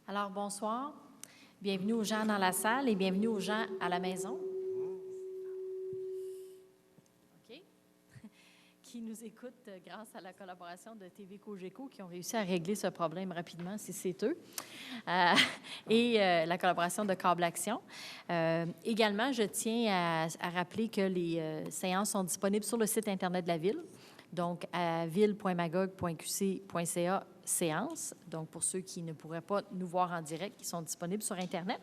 Alors, bonsoir. Bienvenue aux gens dans la salle et bienvenue aux gens à la maison. OK. Qui nous écoutent grâce à la collaboration de TV Cogeco qui ont réussi à régler ce problème rapidement, si c'est eux, et la collaboration de Câble Action. Également, je tiens à rappeler que les séances sont disponibles sur le site Internet de la Ville, donc à ville.magog.qc.ca séances. Donc, pour ceux qui ne pourraient pas nous voir en direct, qui sont disponibles sur Internet.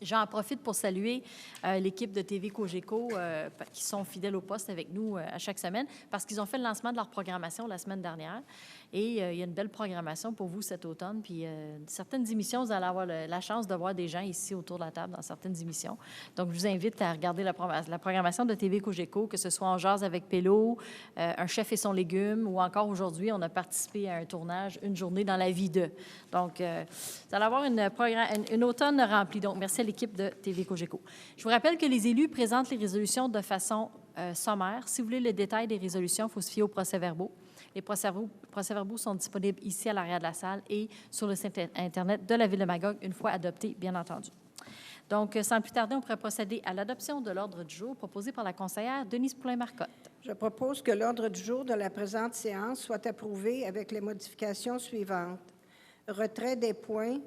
J'en profite pour saluer l'équipe de TV Cogeco qui sont fidèles au poste avec nous à chaque semaine parce qu'ils ont fait le lancement de leur programmation la semaine dernière. Et il y a une belle programmation pour vous cet automne. Puis certaines émissions, vous allez avoir la chance de voir des gens ici autour de la table dans certaines émissions. Donc, je vous invite à regarder la programmation de TV Cogeco, que ce soit en jase avec Pélo, un chef et son légume, ou encore aujourd'hui, on a participé à un tournage, une journée dans la vie d'eux. Donc, vous allez avoir une automne remplie. Donc, merci à l'équipe de TV Cogeco. Je vous rappelle que les élus présentent les résolutions de façon sommaire. Si vous voulez le détail des résolutions, il faut se fier aux procès-verbaux. Les procès-verbaux sont disponibles ici à l'arrière de la salle et sur le site Internet de la Ville de Magog, une fois adoptés, bien entendu. Donc, sans plus tarder, on pourrait procéder à l'adoption de l'ordre du jour proposé par la conseillère Denise Poulin-Marcotte. Je propose que l'ordre du jour de la présente séance soit approuvé avec les modifications suivantes. Retrait des points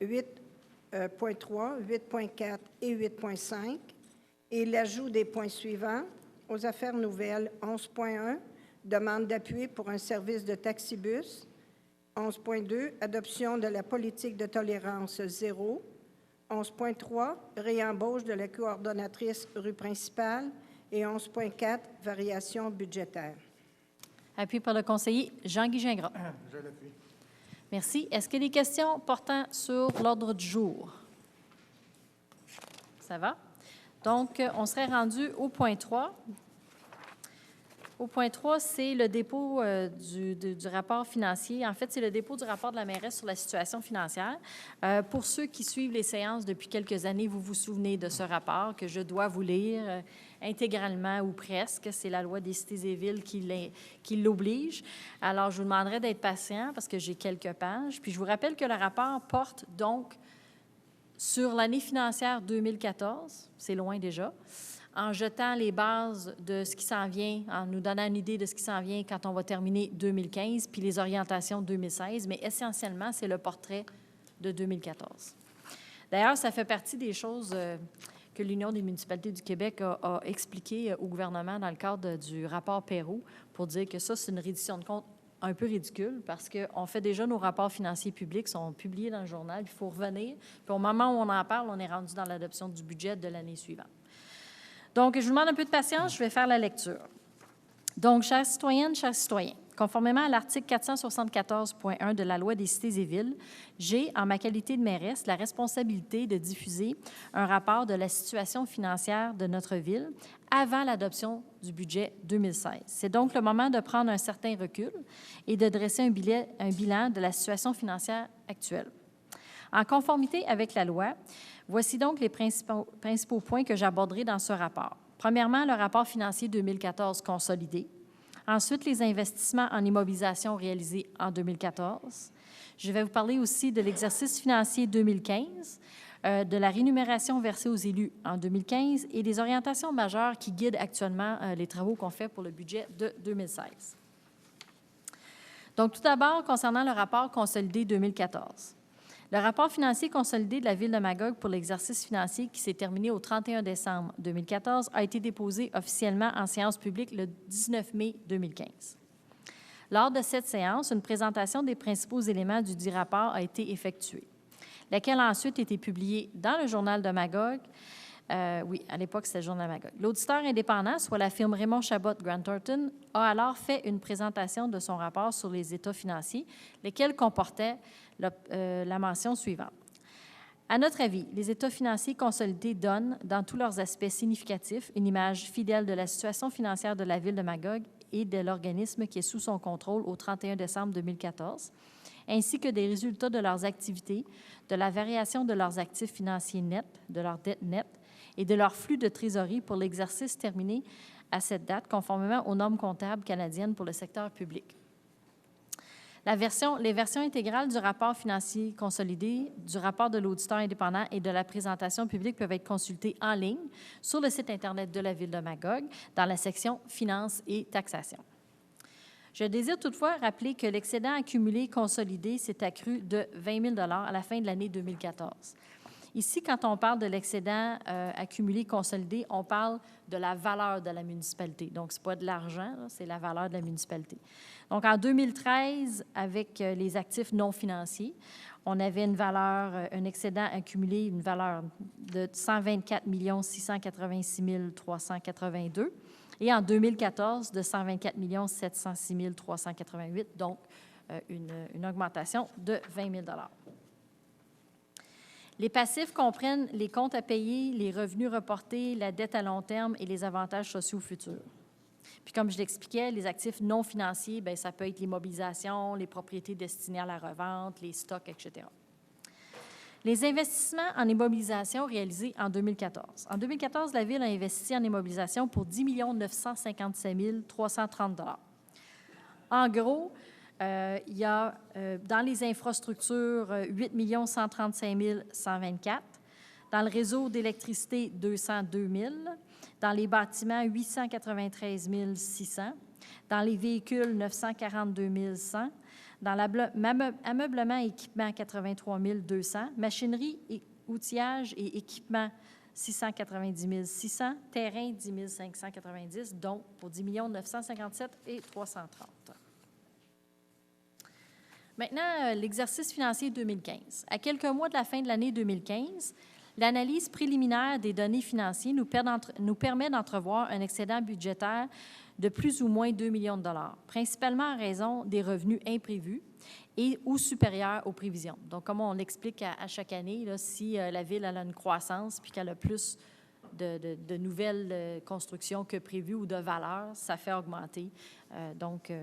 8.3, 8.4 et 8.5 et l'ajout des points suivants aux affaires nouvelles 11.1, demande d'appui pour un service de taxibus, 11.2, adoption de la politique de tolérance zéro, 11.3, réembauche de la coordonnatrice rue principale et 11.4, variation budgétaire. Appui par le conseiller Jean-Guy Gingras. Je l'appuie. Merci. Est-ce qu'il y a des questions portant sur l'ordre du jour? Ça va? Donc, on serait rendu au point 3. Au point 3, c'est le dépôt du rapport financier. En fait, c'est le dépôt du rapport de la mairesse sur la situation financière. Pour ceux qui suivent les séances depuis quelques années, vous vous souvenez de ce rapport que je dois vous lire intégralement ou presque. C'est la loi des cités et villes qui l'oblige. Alors, je vous demanderai d'être patient parce que j'ai quelques pages. Puis, je vous rappelle que le rapport porte donc sur l'année financière 2014. C'est loin déjà. En jetant les bases de ce qui s'en vient, en nous donnant une idée de ce qui s'en vient quand on va terminer 2015, puis les orientations 2016, mais essentiellement, c'est le portrait de 2014. D'ailleurs, ça fait partie des choses que l'Union des municipalités du Québec a expliquées au gouvernement dans le cadre du rapport Perrault pour dire que ça, c'est une reddition de comptes un peu ridicule parce qu'on fait déjà nos rapports financiers publics, sont publiés dans le journal, il faut revenir. Puis au moment où on en parle, on est rendu dans l'adoption du budget de l'année suivante. Donc, je vous demande un peu de patience, je vais faire la lecture. Donc, chères citoyennes, chers citoyens, conformément à l'article 474.1 de la Loi des cités et villes, j'ai, en ma qualité de mairesse, la responsabilité de diffuser un rapport de la situation financière de notre ville avant l'adoption du budget 2016. C'est donc le moment de prendre un certain recul et de dresser un bilan de la situation financière actuelle. En conformité avec la loi, voici donc les principaux points que j'aborderai dans ce rapport. Premièrement, le rapport financier 2014 consolidé. Ensuite, les investissements en immobilisation réalisés en 2014. Je vais vous parler aussi de l'exercice financier 2015, de la rémunération versée aux élus en 2015 et des orientations majeures qui guident actuellement les travaux qu'on fait pour le budget de 2016. Donc, tout d'abord, concernant le rapport consolidé 2014. Le rapport financier consolidé de la Ville de Magog pour l'exercice financier qui s'est terminé au 31 décembre 2014 a été déposé officiellement en séance publique le 19 mai 2015. Lors de cette séance, une présentation des principaux éléments du dit rapport a été effectuée, laquelle a ensuite été publiée dans le Journal de Magog. Oui, à l'époque, c'était le Journal de Magog. L'auditeur indépendant, soit la firme Raymond Chabot Grant Thornton, a alors fait une présentation de son rapport sur les états financiers, lesquels comportaient la mention suivante. À notre avis, les états financiers consolidés donnent, dans tous leurs aspects significatifs, une image fidèle de la situation financière de la Ville de Magog et de l'organisme qui est sous son contrôle au 31 décembre 2014, ainsi que des résultats de leurs activités, de la variation de leurs actifs financiers nets, de leurs dettes nettes et de leur flux de trésorerie pour l'exercice terminé à cette date, conformément aux normes comptables canadiennes pour le secteur public. Les versions intégrales du rapport financier consolidé, du rapport de l'auditeur indépendant et de la présentation publique peuvent être consultées en ligne sur le site Internet de la Ville de Magog dans la section « Finances et taxation ». Je désire toutefois rappeler que l'excédent accumulé consolidé s'est accru de 20 000 à la fin de l'année 2014. Ici, quand on parle de l'excédent accumulé consolidé, on parle de la valeur de la municipalité. Donc, ce n'est pas de l'argent, c'est la valeur de la municipalité. Donc, en 2013, avec les actifs non financiers, on avait une valeur, un excédent accumulé, une valeur de 124 686 382 et en 2014, de 124 706 388, donc une augmentation de 20 000 Les passifs comprennent les comptes à payer, les revenus reportés, la dette à long terme et les avantages sociaux futurs. Puis comme je l'expliquais, les actifs non financiers, bien, ça peut être l'immobilisation, les propriétés destinées à la revente, les stocks, etc. Les investissements en immobilisation réalisés en 2014. En 2014, la Ville a investi en immobilisation pour 10 957 330 $. En gros, il y a dans les infrastructures 8 135 124, dans le réseau d'électricité 202 000, dans les bâtiments 893 600, dans les véhicules 942 100, dans l'ameublement et équipement 83 200, machinerie, et outillage et équipement 690 600, terrain 10 590, donc pour 10 957 et 330. Maintenant, l'exercice financier 2015. À quelques mois de la fin de l'année 2015, l'analyse préliminaire des données financières nous permet d'entrevoir un excédent budgétaire de plus ou moins 2 millions de dollars, principalement en raison des revenus imprévus et ou supérieurs aux prévisions. Donc, comme on l'explique à chaque année, là, si la Ville a une croissance puis qu'elle a plus de nouvelles constructions que prévues ou de valeur, ça fait augmenter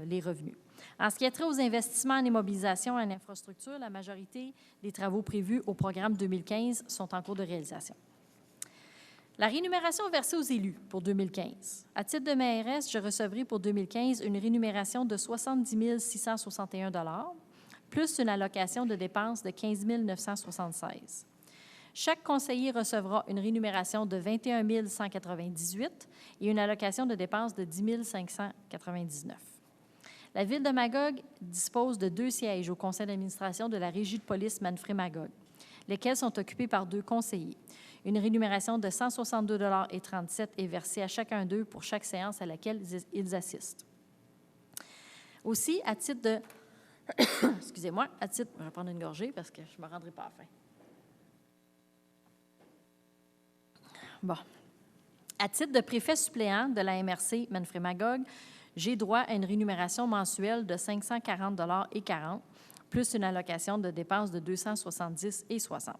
les revenus. En ce qui a trait aux investissements en immobilisation et en infrastructure, la majorité des travaux prévus au programme 2015 sont en cours de réalisation. La rémunération versée aux élus pour 2015. À titre de mairesse, je recevrai pour 2015 une rémunération de 70 661 $, plus une allocation de dépenses de 15 976 $. Chaque conseiller recevra une rémunération de 21 198 $ et une allocation de dépenses de 10 599 $. La Ville de Magog dispose de 2 sièges au conseil d'administration de la Régie de police Manfred-Magog, lesquels sont occupés par 2 conseillers. Une rémunération de 162,37 $ est versée à chacun d'eux pour chaque séance à laquelle ils assistent. Aussi, à titre de... Excusez-moi, je vais prendre une gorgée parce que je ne me rendrai pas à la fin. Bon. À titre de préfet suppléant de la MRC Manfred-Magog, j'ai droit à une rémunération mensuelle de 540,40 $, plus une allocation de dépenses de 270,60 $.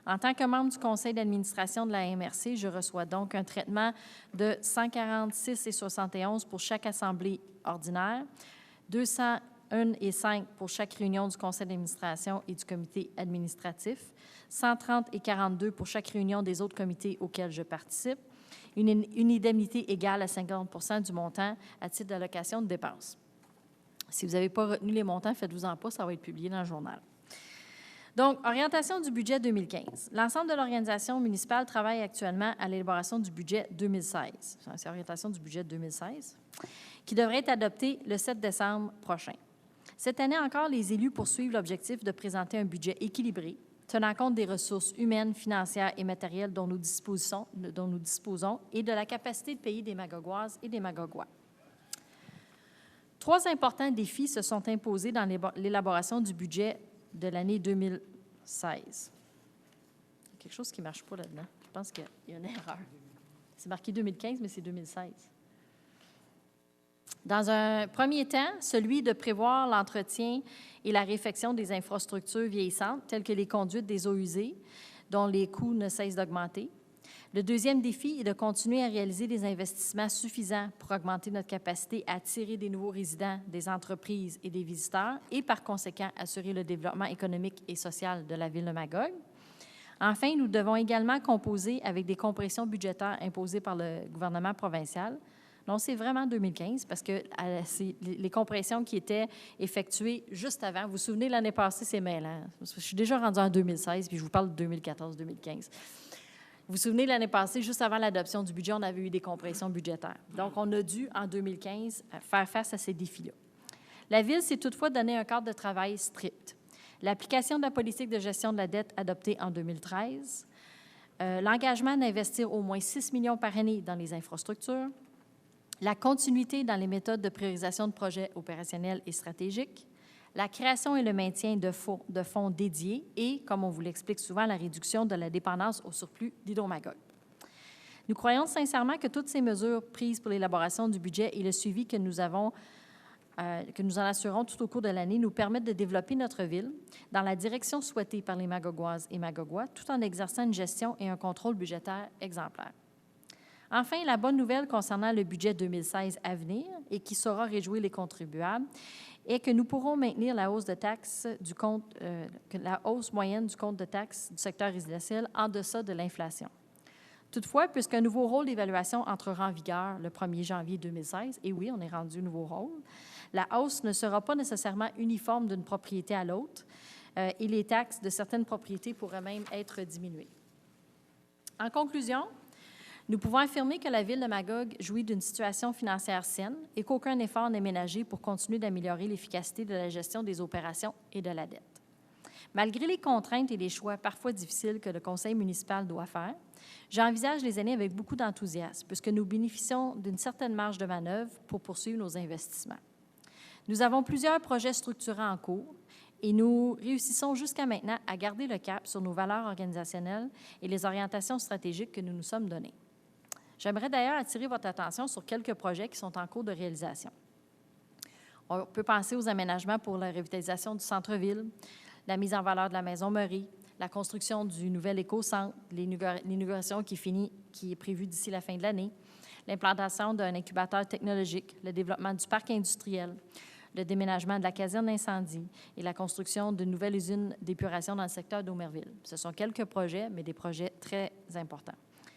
En tant que membre du conseil d'administration de la MRC, je reçois donc un traitement de 146,71 $ pour chaque assemblée ordinaire, 201,05 $ pour chaque réunion du conseil d'administration et du comité administratif, 130,42 $ pour chaque réunion des autres comités auxquels je participe, une indemnité égale à 50 % du montant à titre d'allocation de dépenses. Si vous n'avez pas retenu les montants, faites-vous-en pas, ça va être publié dans le journal. Donc, orientation du budget 2015. L'ensemble de l'organisation municipale travaille actuellement à l'élaboration du budget 2016. C'est l'orientation du budget 2016, qui devrait être adopté le 7 décembre prochain. Cette année encore, les élus poursuivent l'objectif de présenter un budget équilibré, tenant compte des ressources humaines, financières et matérielles dont nous disposons et de la capacité de payer des Magogoises et des Magogois. 3 importants défis se sont imposés dans l'élaboration du budget de l'année 2016. Il y a quelque chose qui ne marche pas là-dedans. Je pense qu'il y a une erreur. C'est marqué 2015, mais c'est 2016. Dans un premier temps, celui de prévoir l'entretien et la réfection des infrastructures vieillissantes, telles que les conduites des eaux usées, dont les coûts ne cessent d'augmenter. Le deuxième défi est de continuer à réaliser des investissements suffisants pour augmenter notre capacité à attirer des nouveaux résidents, des entreprises et des visiteurs et, par conséquent, assurer le développement économique et social de la Ville de Magog. Enfin, nous devons également composer avec des compressions budgétaires imposées par le gouvernement provincial. Non, c'est vraiment 2015 parce que c'est les compressions qui étaient effectuées juste avant. Vous vous souvenez, l'année passée, c'est mêlant. Je suis déjà rendue en 2016, puis je vous parle de 2014-2015. Vous vous souvenez, l'année passée, juste avant l'adoption du budget, on avait eu des compressions budgétaires. Donc, on a dû, en 2015, faire face à ces défis-là. La Ville s'est toutefois donné un cadre de travail strict. L'application de la politique de gestion de la dette adoptée en 2013, l'engagement d'investir au moins 6 millions par année dans les infrastructures, la continuité dans les méthodes de priorisation de projets opérationnels et stratégiques, la création et le maintien de fonds dédiés et, comme on vous l'explique souvent, la réduction de la dépendance au surplus d'Hydro-Magog. Nous croyons sincèrement que toutes ces mesures prises pour l'élaboration du budget et le suivi que nous en assurons tout au cours de l'année nous permettent de développer notre ville dans la direction souhaitée par les Magogoises et Magogois, tout en exerçant une gestion et un contrôle budgétaire exemplaires. Enfin, la bonne nouvelle concernant le budget 2016 à venir et qui saura réjouir les contribuables est que nous pourrons maintenir la hausse de taxes la hausse moyenne du compte de taxes du secteur résidentiel en deçà de l'inflation. Toutefois, puisqu'un nouveau rôle d'évaluation entrera en vigueur le 1er janvier 2016, et oui, on est rendu au nouveau rôle, la hausse ne sera pas nécessairement uniforme d'une propriété à l'autre et les taxes de certaines propriétés pourraient même être diminuées. En conclusion, nous pouvons affirmer que la Ville de Magog jouit d'une situation financière saine et qu'aucun effort n'est ménagé pour continuer d'améliorer l'efficacité de la gestion des opérations et de la dette. Malgré les contraintes et les choix parfois difficiles que le conseil municipal doit faire, j'envisage les années avec beaucoup d'enthousiasme puisque nous bénéficions d'une certaine marge de manœuvre pour poursuivre nos investissements. Nous avons plusieurs projets structurants en cours et nous réussissons jusqu'à maintenant à garder le cap sur nos valeurs organisationnelles et les orientations stratégiques que nous nous sommes données. J'aimerais d'ailleurs attirer votre attention sur quelques projets qui sont en cours de réalisation. On peut penser aux aménagements pour la revitalisation du centre-ville, la mise en valeur de la Maison Meury, la construction du nouvel éco-centre, l'inauguration qui est prévue d'ici la fin de l'année, l'implantation d'un incubateur technologique, le développement du parc industriel, le déménagement de la caserne d'incendie et la construction d'une nouvelle usine d'épuration dans le secteur d'Aumerville. Ce sont quelques projets, mais des projets très importants.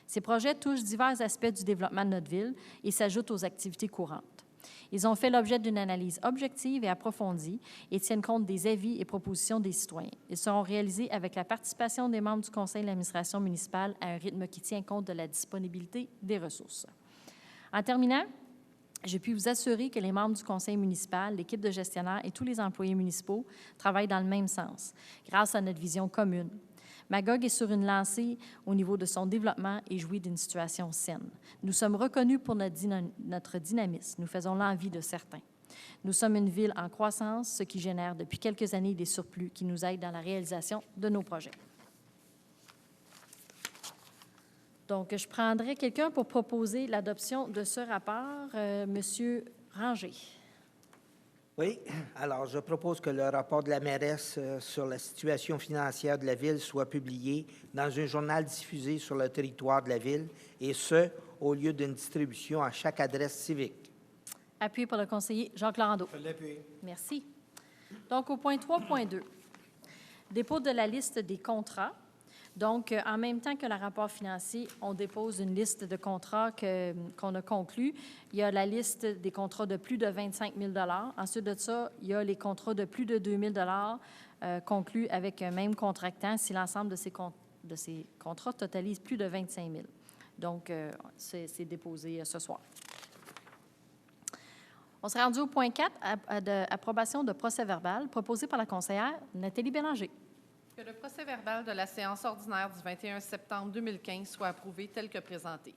Ces projets touchent divers aspects du développement de notre ville et s'ajoutent aux activités courantes. Ils ont fait l'objet d'une analyse objective et approfondie et tiennent compte des avis et propositions des citoyens. Ils seront réalisés avec la participation des membres du conseil d'administration municipale à un rythme qui tient compte de la disponibilité des ressources. En terminant, je puis vous assurer que les membres du conseil municipal, l'équipe de gestionnaires et tous les employés municipaux travaillent dans le même sens, grâce à notre vision commune. Magog est sur une lancée au niveau de son développement et jouit d'une situation saine. Nous sommes reconnus pour notre dynamisme. Nous faisons l'envie de certains. Nous sommes une ville en croissance, ce qui génère depuis quelques années des surplus qui nous aident dans la réalisation de nos projets. Donc, je prendrai quelqu'un pour proposer l'adoption de ce rapport. Monsieur Ranger. Oui, alors je propose que le rapport de la mairesse sur la situation financière de la ville soit publié dans un journal diffusé sur le territoire de la ville, et ce, au lieu d'une distribution à chaque adresse civique. Appuyé par le conseiller Jacques Landau. Je l'appuie. Merci. Donc, au point 3.2, dépôt de la liste des contrats. Donc, en même temps que le rapport financier, on dépose une liste de contrats qu'on a conclus. Il y a la liste des contrats de plus de 25 000 $. Ensuite de ça, il y a les contrats de plus de 2 000 $ conclus avec un même contractant si l'ensemble de ces contrats totalise plus de 25 000 $. Donc, c'est déposé ce soir. On s'est rendu au point 4, approbation de procès-verbal proposé par la conseillère Nathalie Bélanger. Que le procès-verbal de la séance ordinaire du 21 septembre 2015 soit approuvé tel que présenté.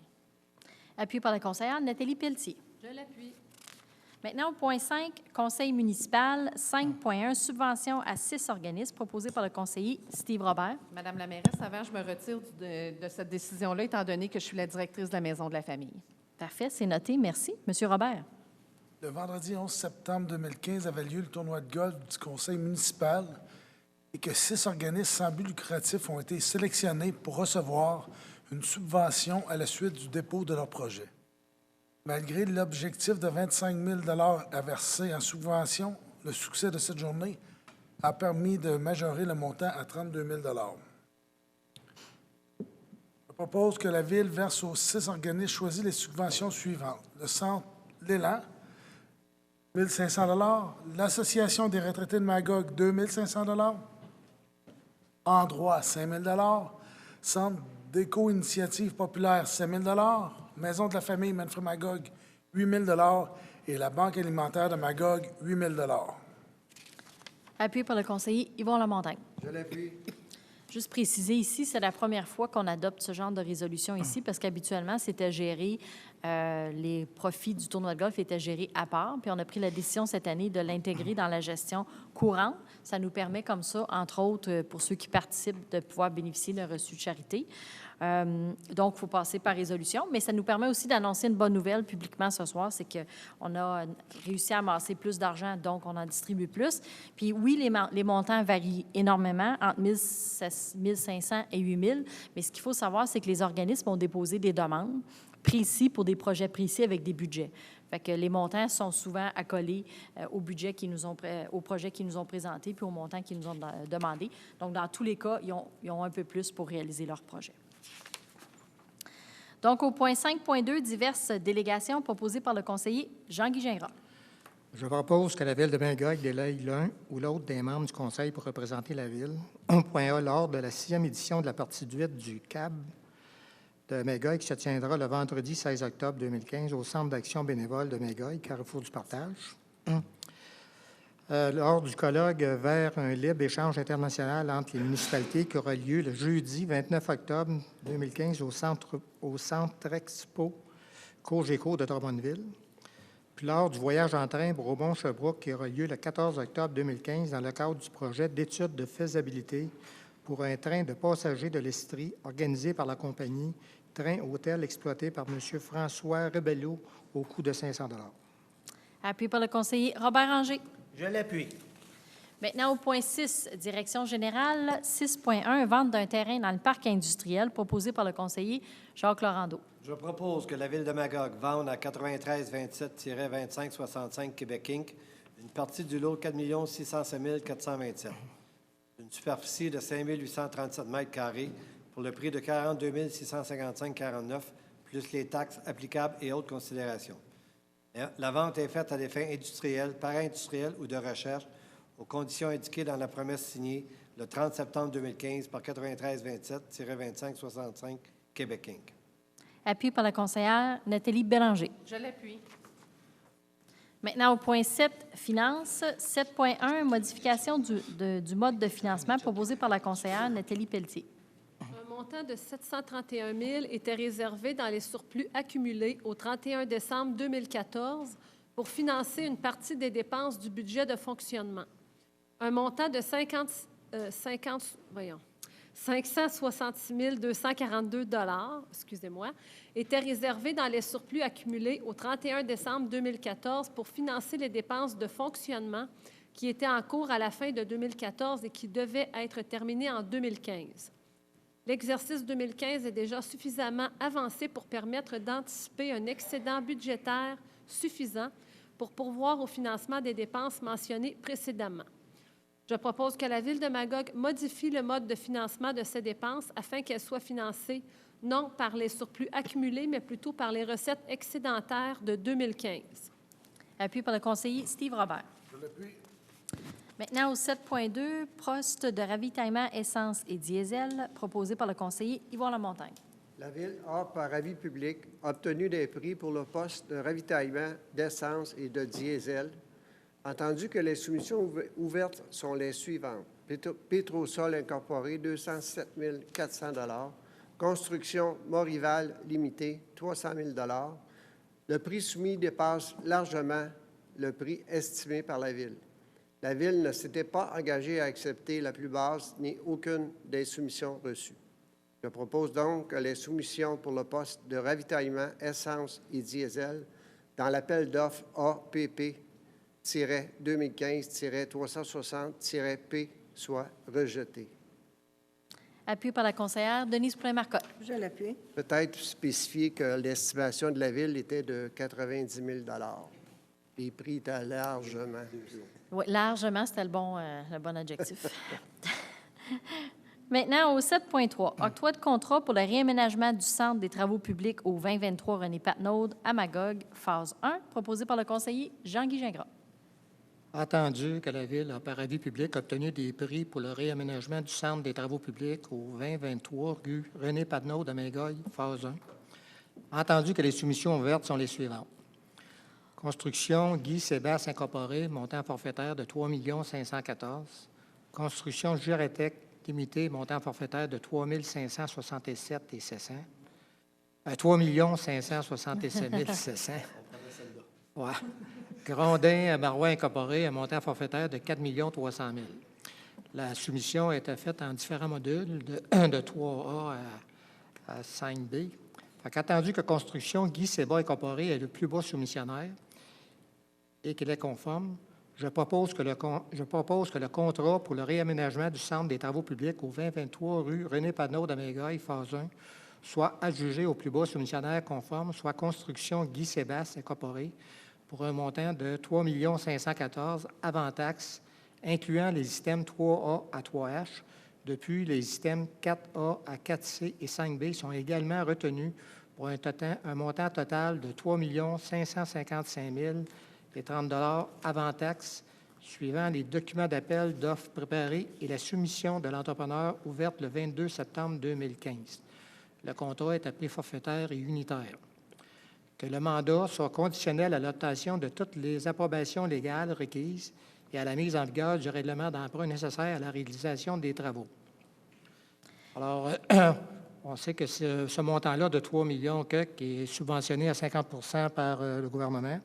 Appuyé par la conseillère Nathalie Pelletier. Je l'appuie. Maintenant, au point 5, conseil municipal, 5.1, subvention à 6 organismes, proposé par le conseiller Steve Robert. Madame la mairesse, avant, je me retire de cette décision-là, étant donné que je suis la directrice de la Maison de la famille. Parfait, c'est noté. Merci. Monsieur Robert. Le vendredi 11 septembre 2015 avait lieu le tournoi de golf du conseil municipal et que 6 organismes sans but lucratif ont été sélectionnés pour recevoir une subvention à la suite du dépôt de leur projet. Malgré l'objectif de 25 000 $ à verser en subvention, le succès de cette journée a permis de majorer le montant à 32 000 $. Le Je propose que la Ville verse aux 6 organismes choisis les subventions suivantes. Le Centre L'Élan, 1 500 $ l'Association des retraités de Magog, 2 500 $ Endroit, 5 000 $ Centre d'éco-initiative populaire, 7 000 $ Maison de la famille Manfred Magog, 8 000 $ et la Banque alimentaire de Magog, 8 000 $. Appuyé par le conseiller Yvon Lamontagne. Je l'appuie. Juste préciser ici, c'est la première fois qu'on adopte ce genre de résolution ici, parce qu'habituellement, c'était géré, les profits du tournoi de golf étaient gérés à part, puis on a pris la décision cette année de l'intégrer dans la gestion courante. Ça nous permet comme ça, entre autres, pour ceux qui participent, de pouvoir bénéficier d'un reçu de charité. Donc, il faut passer par résolution, mais ça nous permet aussi d'annoncer une bonne nouvelle publiquement ce soir, c'est qu'on a réussi à amasser plus d'argent, donc on en distribue plus. Puis oui, les montants varient énormément, entre 1 500 et 8 000, mais ce qu'il faut savoir, c'est que les organismes ont déposé des demandes précis pour des projets précis avec des budgets. Fait que les montants sont souvent accolés au budget au projet qu'ils nous ont présenté puis aux montants qu'ils nous ont demandé. Donc, dans tous les cas, ils ont un peu plus pour réaliser leur projet. Donc, au point 5.2, diverses délégations proposées par le conseiller Jean-Guy Gingras. Je propose que la Ville de Magog délègue l'un ou l'autre des membres du conseil pour représenter la Ville. Au point A, lors de la 6e édition de la partie 8 du CAB de Magog, qui se tiendra le vendredi 16 octobre 2015 au Centre d'action bénévole de Magog, Carrefour du Partage. Lors du colloque vers un libre-échange international entre les municipalités qui aura lieu le jeudi 29 octobre 2015 au Centre Expo Cogeco de Drummondville. Puis lors du voyage en train Bromont-Sherbrooke qui aura lieu le 14 octobre 2015 dans le cadre du projet d'étude de faisabilité pour un train de passagers de l'Estrie organisé par la compagnie Train Hôtel exploité par M. François Rebello au coût de 500 $. Appuyé par le conseiller Robert Anger. Je l'appuie. Maintenant, au point 6, direction générale, 6.1, vente d'un terrain dans le parc industriel, proposé par le conseiller Jacques Laurando. Je propose que la Ville de Magog vende à 9327-2565 Québec Inc. une partie du lot 4 607 427, d'une superficie de 5 837 mètres carrés pour le prix de 42 655,49 plus les taxes applicables et autres considérations. La vente est faite à des fins industrielles, para-industrielles ou de recherche aux conditions indiquées dans la promesse signée le 30 septembre 2015 par 9327-2565 Québec Inc. Appuyé par la conseillère Nathalie Bélanger. Je l'appuie. Maintenant, au point 7, finances. 7.1, modification du mode de financement proposé par la conseillère Nathalie Pelletier. Un montant de 731 000 était réservé dans les surplus accumulés au 31 décembre 2014 pour financer une partie des dépenses du budget de fonctionnement. Un montant de 566 242 était réservé dans les surplus accumulés au 31 décembre 2014 pour financer les dépenses de fonctionnement qui étaient en cours à la fin de 2014 et qui devaient être terminées en 2015. L'exercice 2015 est déjà suffisamment avancé pour permettre d'anticiper un excédent budgétaire suffisant pour pourvoir au financement des dépenses mentionnées précédemment. Je propose que la Ville de Magog modifie le mode de financement de ces dépenses afin qu'elles soient financées non par les surplus accumulés, mais plutôt par les recettes excédentaires de 2015. Appuyé par le conseiller Steve Robert. Je l'appuie. Maintenant, au 7.2, poste de ravitaillement essence et diesel, proposé par le conseiller Yvon Lamontagne. La Ville a, par avis public, obtenu des prix pour le poste de ravitaillement d'essence et de diesel, entendu que les soumissions ouvertes sont les suivantes. Pétrosol Incorporé, 207 400 $. Construction Morival Limité, 300 000 $. Le prix soumis dépasse largement le prix estimé par la Ville. La Ville ne s'était pas engagée à accepter la plus basse ni aucune des soumissions reçues. Je propose donc que les soumissions pour le poste de ravitaillement essence et diesel dans l'appel d'offres APP-2015-360-P soient rejetées. Appuyé par la conseillère Denise Poulin-Marcotte. Je l'appuie. Peut-être spécifier que l'estimation de la Ville était de 90 000 $. Les prix étaient largement plus hauts. Oui, largement, c'était le bon adjectif. Maintenant, au 7.3, octroi de contrat pour le réaménagement du centre des travaux publics au 2023 René Patnaud à Magog, phase 1, proposé par le conseiller Jean-Guy Gingras. Entendu que la Ville a, par avis public, obtenu des prix pour le réaménagement du centre des travaux publics au 2023 rue René Patnaud à Magog, phase 1. Entendu que les soumissions ouvertes sont les suivantes. Construction Guy Sébastien Incorporé, montant forfaitaire de 3 514 000. Construction Juretec Limité, montant forfaitaire de 3 567 700. 3 567 700. Ouais. Grondin Marois Incorporé, un montant forfaitaire de 4 300 000. La soumission a été faite en différents modules de 3A à 5B. Attendu que Construction Guy Séba Incorporé est le plus bas soumissionnaire et qu'il est conforme, je propose que le contrat pour le réaménagement du centre des travaux publics au 2023 rue René Patnaud à Magog, phase 1, soit adjugé au plus bas soumissionnaire conforme, soit Construction Guy Sébastien Incorporé, pour un montant de 3 514 000 avant taxes, incluant les systèmes 3A à 3H. Depuis, les systèmes 4A à 4C et 5B sont également retenus pour un montant total de 3 555 030 $ avant taxes, suivant les documents d'appel d'offres préparés et la soumission de l'entrepreneur ouverte le 22 septembre 2015. Le contrat est à prix forfaitaire et unitaire. Que le mandat soit conditionnel à l'obtention de toutes les approbations légales requises et à la mise en vigueur du règlement d'emprunt nécessaire à la réalisation des travaux. Alors, on sait que ce montant-là de 3 millions qui est subventionné à 50 % par le gouvernement.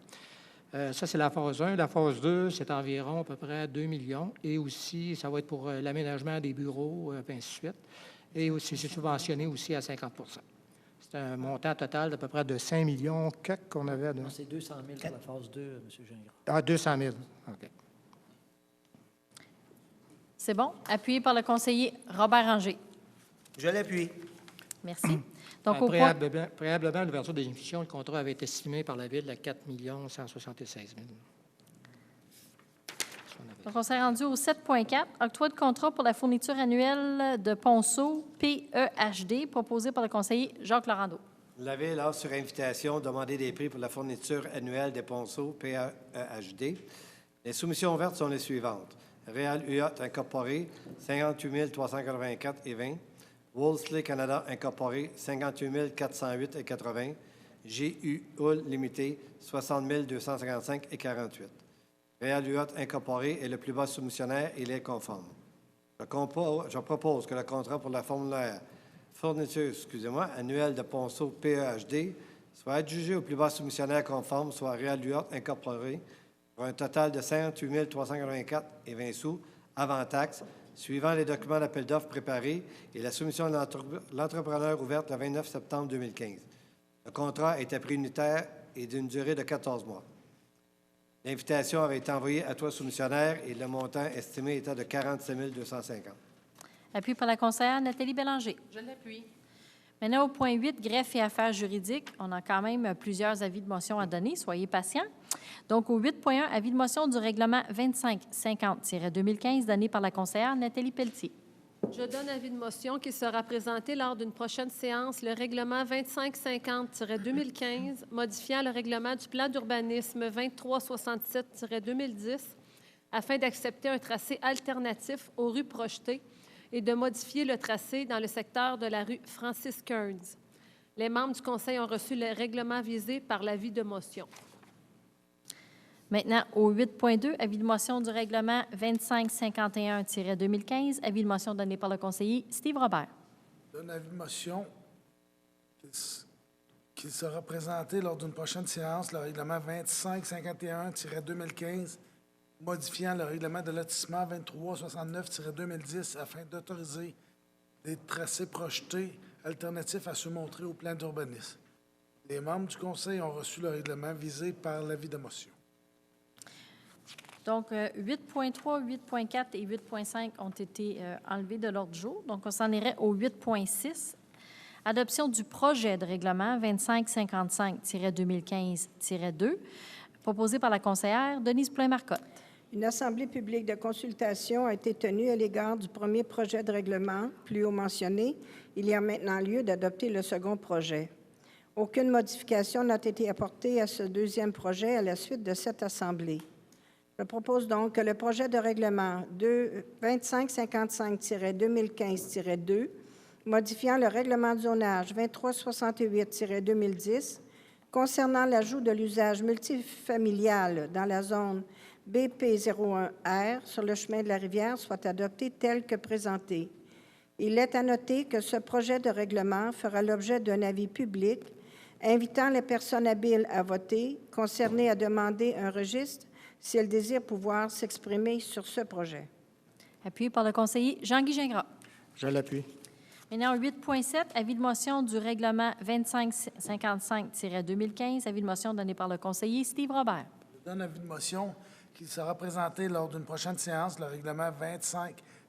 Ça, c'est la phase 1. La phase 2, c'est environ à peu près 2 millions. Et aussi, ça va être pour l'aménagement des bureaux, ainsi de suite. Et aussi, c'est subventionné aussi à 50 %. C'est un montant total d'à peu près de 5 millions qu'on avait. Non, c'est 200 000 pour la phase 2, M. Gingras. Ah, 200 000. OK. C'est bon. Appuyé par le conseiller Robert Ranger. Je l'appuie. Merci. Donc, au point... Préalablement à l'ouverture des émissions, le contrat avait été estimé par la Ville à 4 176 000. Donc, on s'est rendu au 7.4, octroi de contrat pour la fourniture annuelle de ponceau PEHD, proposé par le conseiller Jacques Laurando. La Ville a, sur invitation, demandé des prix pour la fourniture annuelle des ponceaux PEHD. Les soumissions ouvertes sont les suivantes. Réal UAT Incorporé, 58 384,20 $. Wolseley Canada Incorporé, 58 408,80 $. GU Hull Limité, 60 255,48 $. Réal UAT Incorporé est le plus bas soumissionnaire et il est conforme. Je propose que le contrat pour la fourniture annuelle de ponceau PEHD soit adjugé au plus bas soumissionnaire conforme, soit Réal UAT Incorporé, pour un total de 58 384,20 sous avant taxe, suivant les documents d'appel d'offres préparés et la soumission de l'entrepreneur ouverte le 29 septembre 2015. Le contrat est à prix unitaire et d'une durée de 14 mois. L'invitation avait été envoyée à trois soumissionnaires et le montant estimé était de 47 250. Appui par la conseillère Nathalie Bélanger. Je l'appuie. Maintenant, au point 8, greffe et affaires juridiques, on a quand même plusieurs avis de motion à donner. Soyez patients. Donc, au 8.1, avis de motion du règlement 2550-2015 donné par la conseillère Nathalie Pelletier. Je donne avis de motion qui sera présenté lors d'une prochaine séance, le règlement 2550-2015, modifiant le règlement du plan d'urbanisme 2367-2010, afin d'accepter un tracé alternatif aux rues projetées et de modifier le tracé dans le secteur de la rue Francis Kearns. Les membres du Conseil ont reçu le règlement visé par l'avis de motion. Maintenant, au 8.2, avis de motion du règlement 2551-2015, avis de motion donné par le conseiller Steve Robert. Je donne avis de motion qui sera présenté lors d'une prochaine séance, le règlement 2551-2015, modifiant le règlement de lotissement 2369-2010 afin d'autoriser des tracés projetés alternatifs à ceux montrés au plan d'urbanisme. Les membres du Conseil ont reçu le règlement visé par l'avis de motion. Donc, 8.3, 8.4 et 8.5 ont été enlevés de l'ordre du jour. Donc, on s'en irait au 8.6. Adoption du projet de règlement 2555-2015-2, proposé par la conseillère Denise Poulin-Marcotte. Une assemblée publique de consultation a été tenue à l'égard du premier projet de règlement, plus haut mentionné. Il y a maintenant lieu d'adopter le second projet. Aucune modification n'a été apportée à ce deuxième projet à la suite de cette assemblée. Je propose donc que le projet de règlement 2555-2015-2, modifiant le règlement de zonage 2368-2010, concernant l'ajout de l'usage multifamilial dans la zone BP01R sur le chemin de la rivière soit adopté tel que présenté. Il est à noter que ce projet de règlement fera l'objet d'un avis public invitant les personnes habiles à voter concernées à demander un registre si elles désirent pouvoir s'exprimer sur ce projet. Appuyé par le conseiller Jean-Guy Gingras. Je l'appuie. Maintenant, 8.7, avis de motion du règlement 2555-2015, avis de motion donné par le conseiller Steve Robert. Je donne avis de motion qui sera présenté lors d'une prochaine séance, le règlement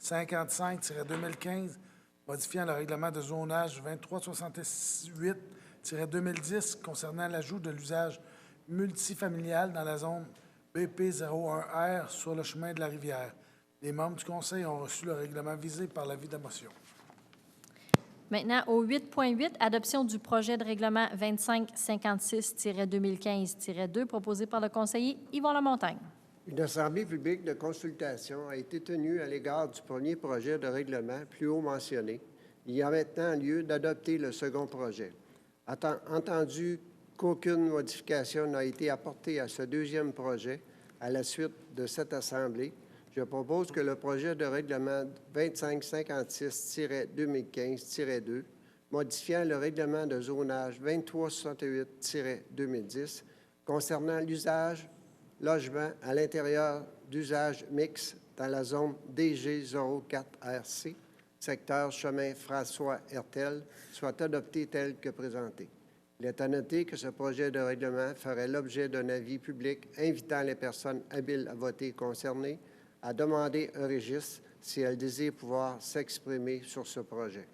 2555-2015, modifiant le règlement de zonage 2368-2010 concernant l'ajout de l'usage multifamilial dans la zone BP01R sur le chemin de la rivière. Les membres du Conseil ont reçu le règlement visé par l'avis de motion. Maintenant, au 8.8, adoption du projet de règlement 2556-2015-2, proposé par le conseiller Yvon Lamontagne. Une assemblée publique de consultation a été tenue à l'égard du premier projet de règlement plus haut mentionné. Il y a maintenant lieu d'adopter le second projet. Entendu qu'aucune modification n'a été apportée à ce deuxième projet à la suite de cette assemblée, je propose que le projet de règlement 2556-2015-2, modifiant le règlement de zonage 2368-2010 concernant l'usage logement à l'intérieur d'usage mixte dans la zone DG04RC, secteur chemin François-Hertel, soit adopté tel que présenté. Il est à noter que ce projet de règlement ferait l'objet d'un avis public invitant les personnes habiles à voter concernées à demander un registre si elles désirent pouvoir s'exprimer sur ce projet.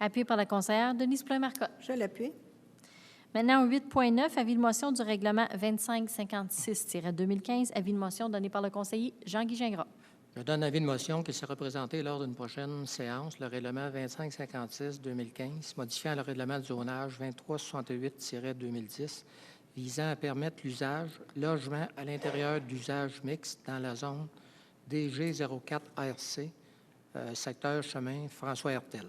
Appuyé par la conseillère Denise Poulin-Marcotte. Je l'appuie. Maintenant, au 8.9, avis de motion du règlement 2556-2015, avis de motion donné par le conseiller Jean-Guy Gingras. Je donne avis de motion qui sera présenté lors d'une prochaine séance, le règlement 2556-2015, modifiant le règlement de zonage 2368-2010, visant à permettre l'usage logement à l'intérieur d'usage mixte dans la zone DG04RC, secteur chemin François-Hertel.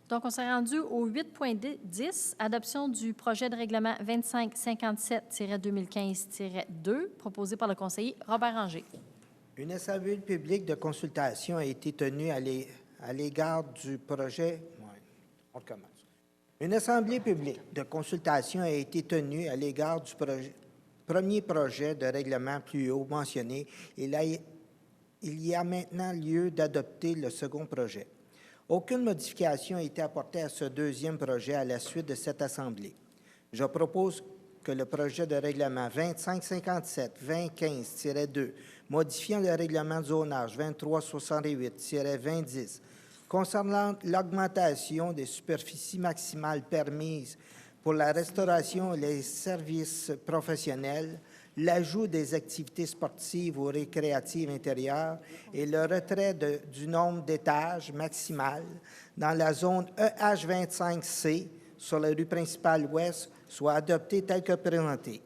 Donc, on s'est rendu au 8.10, adoption du projet de règlement 2557-2015-2, proposé par le conseiller Robert Ranger. Une assemblée publique de consultation a été tenue à l'égard du projet. On recommence. Une assemblée publique de consultation a été tenue à l'égard du premier projet de règlement plus haut mentionné. Il y a maintenant lieu d'adopter le second projet. Aucune modification n'a été apportée à ce deuxième projet à la suite de cette assemblée. Je propose que le projet de règlement 2557-2015-2, modifiant le règlement de zonage 2368-2010, concernant l'augmentation des superficies maximales permises pour la restauration et les services professionnels, l'ajout des activités sportives ou récréatives intérieures et le retrait du nombre d'étages maximal dans la zone EH25C sur la rue principale ouest soit adopté tel que présenté.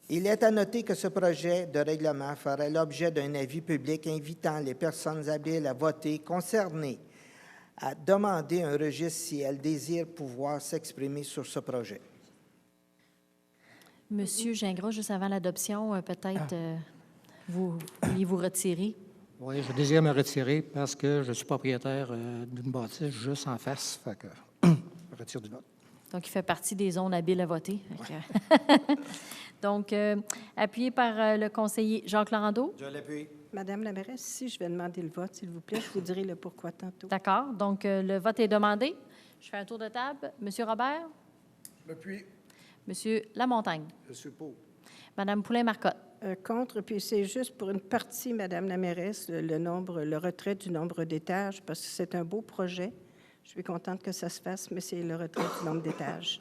Il est à noter que ce projet de règlement fera l'objet d'un avis public invitant les personnes habiles à voter concernées à demander un registre si elles désirent pouvoir s'exprimer sur ce projet. Monsieur Gingras, juste avant l'adoption, peut-être vouliez-vous retirer? Oui, je désire me retirer parce que je suis propriétaire d'une bâtisse juste en face. Fait que je retire du vote. Donc, il fait partie des zones habiles à voter. Donc, appuyé par le conseiller Jacques Laurando. Je l'appuie. Madame la mairesse, si je vais demander le vote, s'il vous plaît, je vous dirai le pourquoi tantôt. D'accord. Donc, le vote est demandé. Je fais un tour de table. Monsieur Robert? J'appuie. Monsieur Lamontagne? Je suis pour. Madame Poulin-Marcotte? Contre, puis c'est juste pour une partie, Madame la mairesse, le retrait du nombre d'étages, parce que c'est un beau projet. Je suis contente que ça se fasse, mais c'est le retrait du nombre d'étages.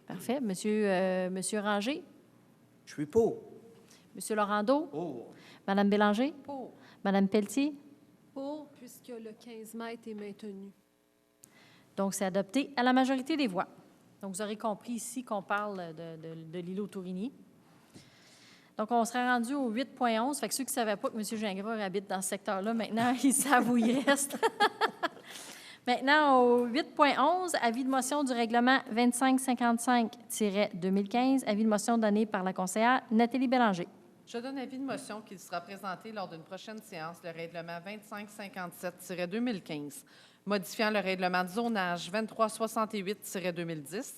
Parfait. Monsieur Ranger? Je suis pour. Monsieur Laurendeau? Pour. Madame Bélanger? Pour. Madame Pelletier? Pour, puisque le 15 mètres est maintenu. Donc, c'est adopté à la majorité des voix. Donc, vous aurez compris ici qu'on parle de l'îlot Tourigny. Donc, on serait rendu au 8.11. Fait que ceux qui ne savaient pas que M. Gingras habite dans ce secteur-là, maintenant, ils savent où il reste. Maintenant, au 8.11, avis de motion du règlement 2555-2015, avis de motion donné par la conseillère Nathalie Bélanger. Je donne avis de motion qu'il sera présenté lors d'une prochaine séance le règlement 2557-2015, modifiant le règlement de zonage 2368-2010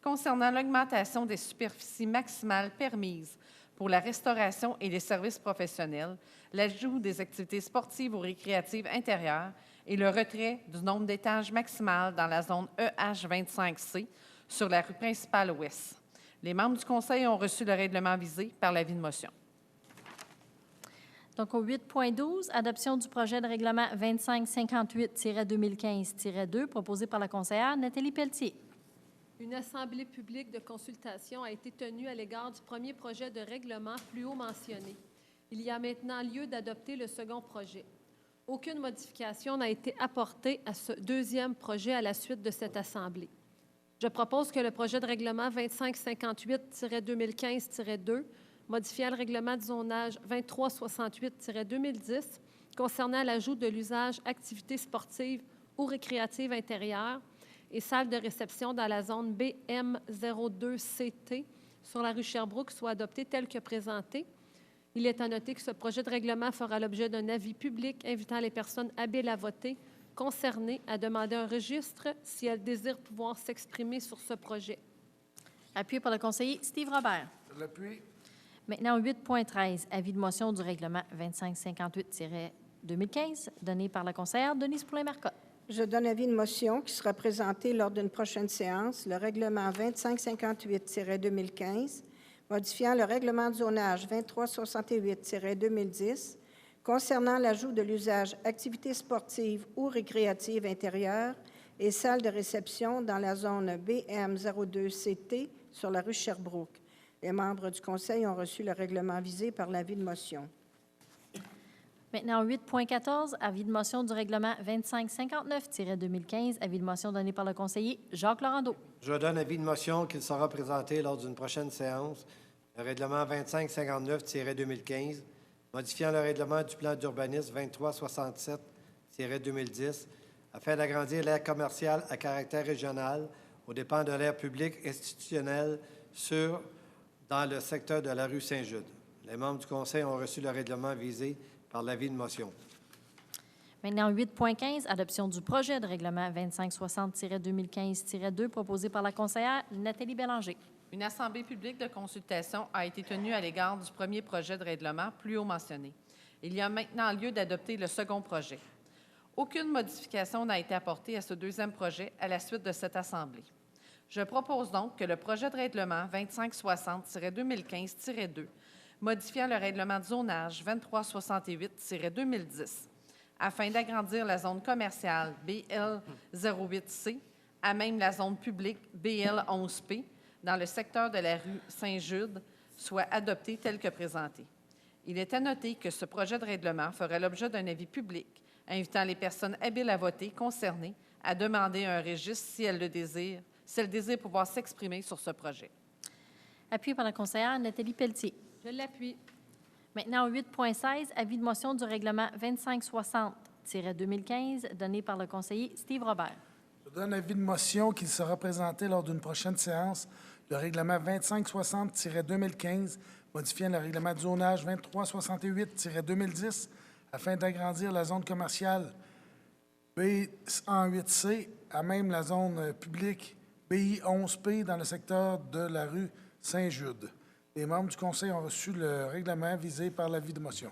concernant l'augmentation des superficies maximales permises pour la restauration et les services professionnels, l'ajout des activités sportives ou récréatives intérieures et le retrait du nombre d'étages maximal dans la zone EH25C sur la rue principale ouest. Les membres du Conseil ont reçu le règlement visé par l'avis de motion. Donc, au 8.12, adoption du projet de règlement 2558-2015-2, proposé par la conseillère Nathalie Pelletier. Une assemblée publique de consultation a été tenue à l'égard du premier projet de règlement plus haut mentionné. Il y a maintenant lieu d'adopter le second projet. Aucune modification n'a été apportée à ce deuxième projet à la suite de cette assemblée. Je propose que le projet de règlement 2558-2015-2, modifiant le règlement de zonage 2368-2010 concernant l'ajout de l'usage activités sportives ou récréatives intérieures et salles de réception dans la zone BM02CT sur la rue Sherbrooke soit adopté tel que présenté. Il est à noter que ce projet de règlement fera l'objet d'un avis public invitant les personnes habiles à voter concernées à demander un registre si elles désirent pouvoir s'exprimer sur ce projet. Appuyé par le conseiller Steve Robert. Je l'appuie. Maintenant, au 8.13, avis de motion du règlement 2558-2015, donné par la conseillère Denise Poulin-Marcotte. Je donne avis de motion qui sera présenté lors d'une prochaine séance, le règlement 2558-2015, modifiant le règlement de zonage 2368-2010 concernant l'ajout de l'usage activités sportives ou récréatives intérieures et salles de réception dans la zone BM02CT sur la rue Sherbrooke. Les membres du Conseil ont reçu le règlement visé par l'avis de motion. Maintenant, au 8.14, avis de motion du règlement 2559-2015, avis de motion donné par le conseiller Jacques Laurendeau. Je donne avis de motion qu'il sera présenté lors d'une prochaine séance, le règlement 2559-2015, modifiant le règlement du plan d'urbanisme 2367-2010 afin d'agrandir l'aire commerciale à caractère régional aux dépens de l'aire publique institutionnelle dans le secteur de la rue Saint-Jude. Les membres du Conseil ont reçu le règlement visé par l'avis de motion. Maintenant, 8.15, adoption du projet de règlement 2560-2015-2, proposé par la conseillère Nathalie Bélanger. Une assemblée publique de consultation a été tenue à l'égard du premier projet de règlement plus haut mentionné. Il y a maintenant lieu d'adopter le second projet. Aucune modification n'a été apportée à ce deuxième projet à la suite de cette assemblée. Je propose donc que le projet de règlement 2560-2015-2, modifiant le règlement de zonage 2368-2010, afin d'agrandir la zone commerciale BL08C à même la zone publique BL11P dans le secteur de la rue Saint-Jude, soit adopté tel que présenté. Il est à noter que ce projet de règlement fera l'objet d'un avis public invitant les personnes habiles à voter concernées à demander un registre si elles désirent pouvoir s'exprimer sur ce projet. Appuyé par la conseillère Nathalie Pelletier. Je l'appuie. Maintenant, au 8.16, avis de motion du règlement 2560-2015, donné par le conseiller Steve Robert. Je donne avis de motion qu'il sera présenté lors d'une prochaine séance, le règlement 2560-2015, modifiant le règlement de zonage 2368-2010 afin d'agrandir la zone commerciale B108C à même la zone publique BI11P dans le secteur de la rue Saint-Jude. Les membres du Conseil ont reçu le règlement visé par l'avis de motion.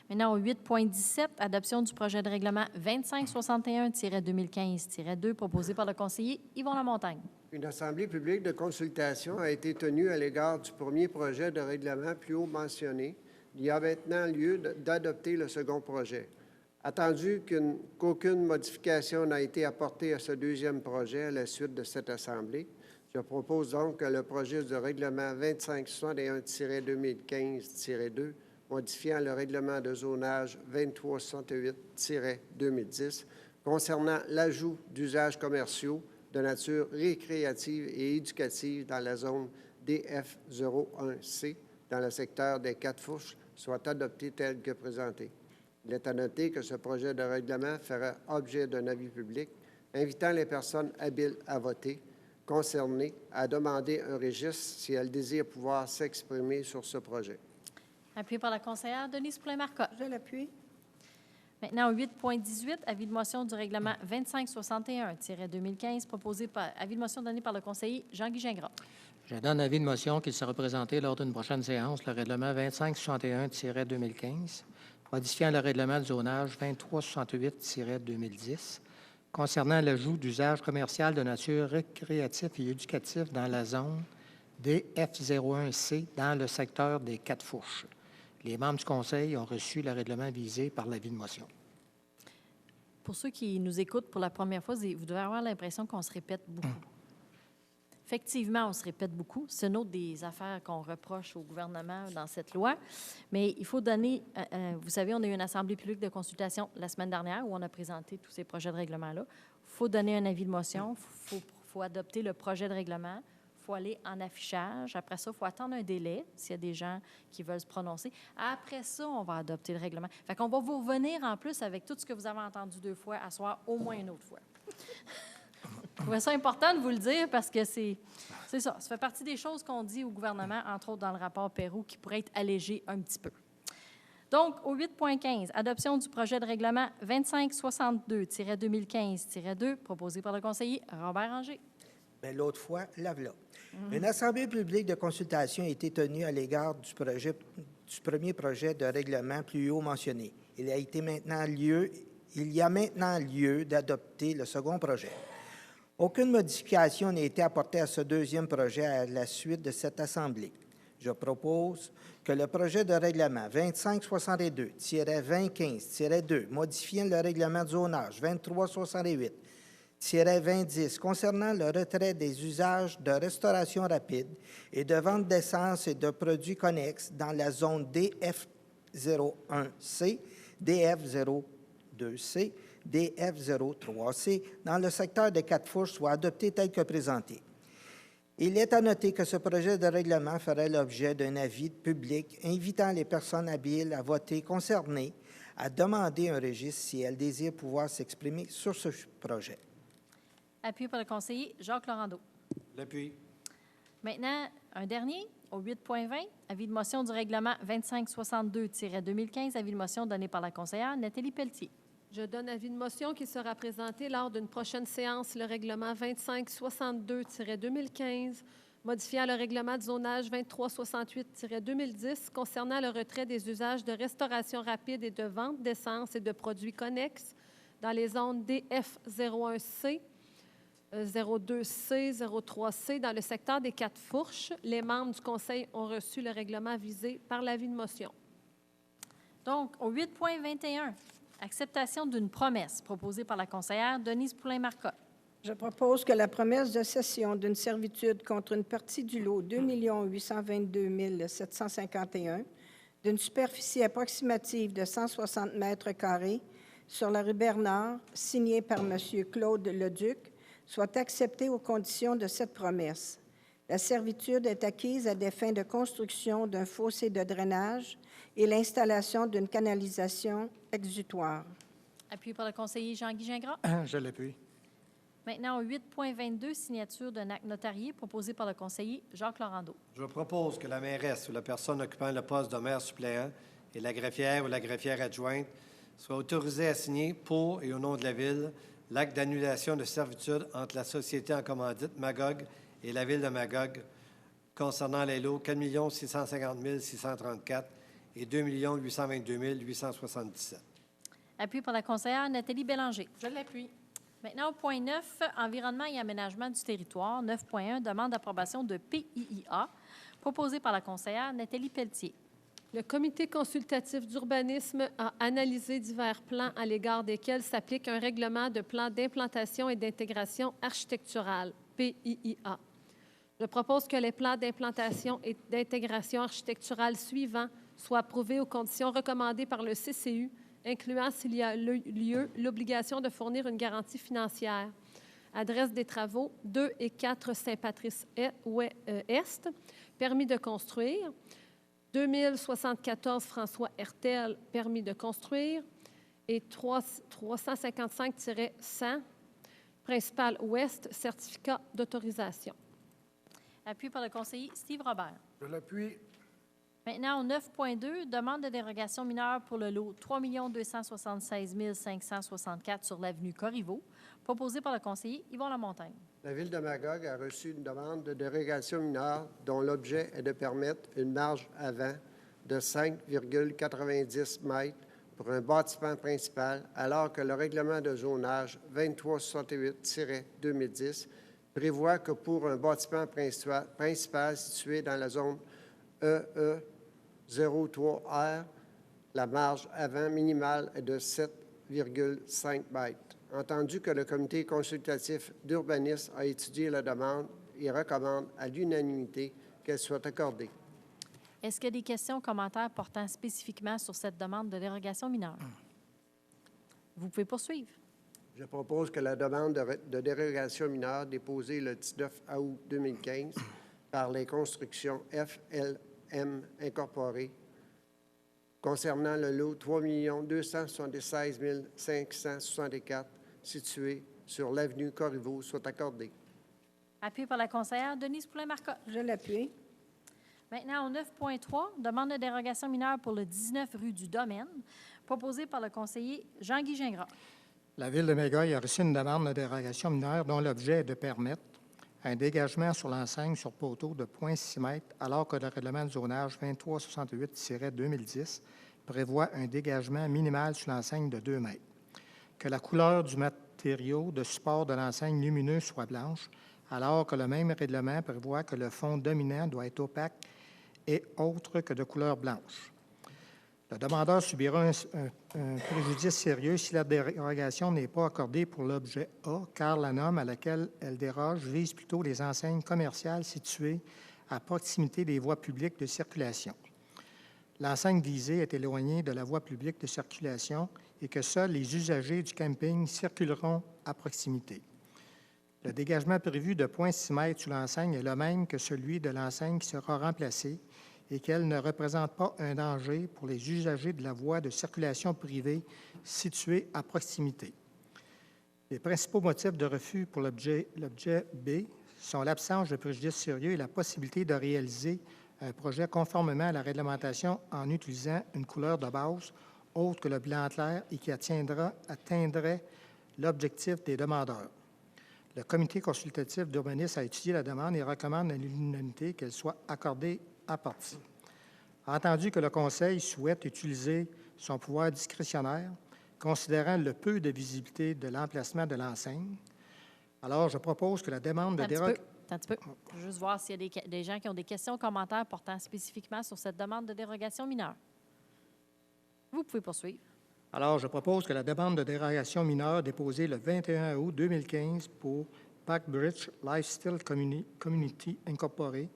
Maintenant, au 8.17, adoption du projet de règlement 2561-2015-2, proposé par le conseiller Yvon Lamontagne. Une assemblée publique de consultation a été tenue à l'égard du premier projet de règlement plus haut mentionné. Il y a maintenant lieu d'adopter le second projet. Attendu qu'aucune modification n'a été apportée à ce deuxième projet à la suite de cette assemblée, Je propose donc que le projet de règlement 2561-2015-2, modifiant le règlement de zonage 2368-2010 concernant l'ajout d'usages commerciaux de nature récréative et éducative dans la zone DF01C dans le secteur des Quatre-Fourches soit adopté tel que présenté. Il est à noter que ce projet de règlement fera objet d'un avis public invitant les personnes habiles à voter concernées à demander un registre si elles désirent pouvoir s'exprimer sur ce projet. Appuyé par la conseillère Denise Poulin-Marcotte. Je l'appuie. Maintenant, au 8.18, avis de motion du règlement 2561-2015, avis de motion donné par le conseiller Jean-Guy Gingras. Je donne avis de motion qu'il sera présenté lors d'une prochaine séance, le règlement 2561-2015, modifiant le règlement de zonage 2368-2010, concernant l'ajout d'usages commercial de nature récréative et éducatif dans la zone DF01C dans le secteur des Quatre-Fourches. Les membres du Conseil ont reçu le règlement visé par l'avis de motion. Pour ceux qui nous écoutent pour la première fois, vous devez avoir l'impression qu'on se répète beaucoup. Effectivement, on se répète beaucoup. C'est une autre des affaires qu'on reproche au gouvernement dans cette loi. Mais il faut donner, vous savez, on a eu une assemblée publique de consultation la semaine dernière où on a présenté tous ces projets de règlement-là. Il faut donner un avis de motion, il faut adopter le projet de règlement, il faut aller en affichage. Après ça, il faut attendre un délai s'il y a des gens qui veulent se prononcer. Après ça, on va adopter le règlement. Fait qu'on va vous revenir en plus avec tout ce que vous avez entendu 2 fois, à soir au moins une autre fois. Je trouvais ça important de vous le dire parce que c'est ça. Ça fait partie des choses qu'on dit au gouvernement, entre autres dans le rapport Perrou, qui pourraient être allégées un petit peu. Donc, au 8.15, adoption du projet de règlement 2562-2015-2, proposé par le conseiller Robert Ranger. Bien, l'autre fois, la voilà. Une assemblée publique de consultation a été tenue à l'égard du premier projet de règlement plus haut mentionné. Il y a maintenant lieu d'adopter le second projet. Aucune modification n'a été apportée à ce deuxième projet à la suite de cette assemblée. Je propose que le projet de règlement 2562-2015-2, modifiant le règlement de zonage 2368-2010 concernant le retrait des usages de restauration rapide et de vente d'essence et de produits connexes dans la zone DF01C, DF02C, DF03C dans le secteur des Quatre-Fourches soit adopté tel que présenté. Il est à noter que ce projet de règlement ferait l'objet d'un avis public invitant les personnes habiles à voter concernées à demander un registre si elles désirent pouvoir s'exprimer sur ce projet. Appuyé par le conseiller Jacques Laurando. L'appui. Maintenant, un dernier, au 8.20, avis de motion du règlement 2562-2015, avis de motion donné par la conseillère Nathalie Pelletier. Je donne avis de motion qui sera présenté lors d'une prochaine séance, le règlement 2562-2015, modifiant le règlement de zonage 2368-2010 concernant le retrait des usages de restauration rapide et de vente d'essence et de produits connexes dans les zones DF01C, 02C, 03C dans le secteur des Quatre-Fourches. Les membres du Conseil ont reçu le règlement visé par l'avis de motion. Donc, au 8.21, acceptation d'une promesse proposée par la conseillère Denise Poulin-Marcotte. Je propose que la promesse de cession d'une servitude contre une partie du lot 2 822 751 d'une superficie approximative de 160 mètres carrés sur la rue Bernard, signée par M. Claude Leduc, soit acceptée aux conditions de cette promesse. La servitude est acquise à des fins de construction d'un fossé de drainage et l'installation d'une canalisation exutoire. Appuyé par le conseiller Jean-Guy Gingras. Je l'appuie. Maintenant, au 8.22, signature d'un acte notarié proposé par le conseiller Jacques Laurando. Je propose que la mairesse ou la personne occupant le poste de maire suppléant et la greffière ou la greffière adjointe soient autorisées à signer pour et au nom de la Ville l'acte d'annulation de servitude entre la société en commandite Magog et la Ville de Magog concernant les lots 4 650 634 et 2 822 877. Appuyé par la conseillère Nathalie Bélanger. Je l'appuie. Maintenant, au point 9, environnement et aménagement du territoire. 9.1, demande d'approbation de PIIA, proposée par la conseillère Nathalie Pelletier. Le Comité consultatif d'urbanisme a analysé divers plans à l'égard desquels s'applique un règlement de plan d'implantation et d'intégration architecturale, PIIA. Je propose que les plans d'implantation et d'intégration architecturale suivants soient approuvés aux conditions recommandées par le CCU, incluant, s'il y a lieu, l'obligation de fournir une garantie financière. Adresse des travaux, 2 et 4 Saint-Patrice-Est, permis de construire. 2074 François Hertel, permis de construire. Et 355-100, principal ouest, certificat d'autorisation. Appuyé par le conseiller Steve Robert. Je l'appuie. Maintenant, au 9.2, demande de dérogation mineure pour le lot 3 276 564 sur l'avenue Corriveau, proposé par le conseiller Yvon Lamontagne. La Ville de Magog a reçu une demande de dérogation mineure dont l'objet est de permettre une marge avant de 5,90 mètres pour un bâtiment principal, alors que le règlement de zonage 2368-2010 prévoit que pour un bâtiment principal situé dans la zone EE03R, la marge avant minimale est de 7,5 mètres. Entendu que le comité consultatif d'urbanisme a étudié la demande et recommande à l'unanimité qu'elle soit accordée. Est-ce qu'il y a des questions ou commentaires portant spécifiquement sur cette demande de dérogation mineure? Vous pouvez poursuivre. Je propose que la demande de dérogation mineure déposée le 19 août 2015 par les constructions FLM Incorporées concernant le lot 3 276 564 situé sur l'avenue Corriveau soit accordée. Appuyé par la conseillère Denise Poulin-Marcotte. Je l'appuie. Maintenant, au 9.3, demande de dérogation mineure pour le 19 rue du Domaine, proposé par le conseiller Jean-Guy Gingras. La Ville de Magog a reçu une demande de dérogation mineure dont l'objet est de permettre un dégagement sur l'enseigne sur poteau de 0,6 m, alors que le règlement de zonage 2368-2010 prévoit un dégagement minimal sur l'enseigne de 2 m. Que la couleur du matériau de support de l'enseigne lumineux soit blanche, alors que le même règlement prévoit que le fond dominant doit être opaque et autre que de couleur blanche. Le demandeur subira un préjudice sérieux si la dérogation n'est pas accordée pour l'objet A, car la norme à laquelle elle déroge vise plutôt les enseignes commerciales situées à proximité des voies publiques de circulation. L'enseigne visée est éloignée de la voie publique de circulation et que seuls les usagers du camping circuleront à proximité. Le dégagement prévu de 0,6 m sur l'enseigne est le même que celui de l'enseigne qui sera remplacée et qu'elle ne représente pas un danger pour les usagers de la voie de circulation privée située à proximité. Les principaux motifs de refus pour l'objet B sont l'absence de préjudice sérieux et la possibilité de réaliser un projet conformément à la réglementation en utilisant une couleur de base autre que le blanc clair et qui atteindrait l'objectif des demandeurs. Le comité consultatif d'urbanisme a étudié la demande et recommande à l'unanimité qu'elle soit accordée à partie. Entendu que le Conseil souhaite utiliser son pouvoir discrétionnaire, considérant le peu de visibilité de l'emplacement de l'enseigne, alors je propose que la demande de dérogation... Attends un petit peu. Je veux juste voir s'il y a des gens qui ont des questions ou commentaires portant spécifiquement sur cette demande de dérogation mineure. Vous pouvez poursuivre. Alors, je propose que la demande de dérogation mineure déposée le 21 août 2015 pour Packbridge Lifestyle Community Incorporée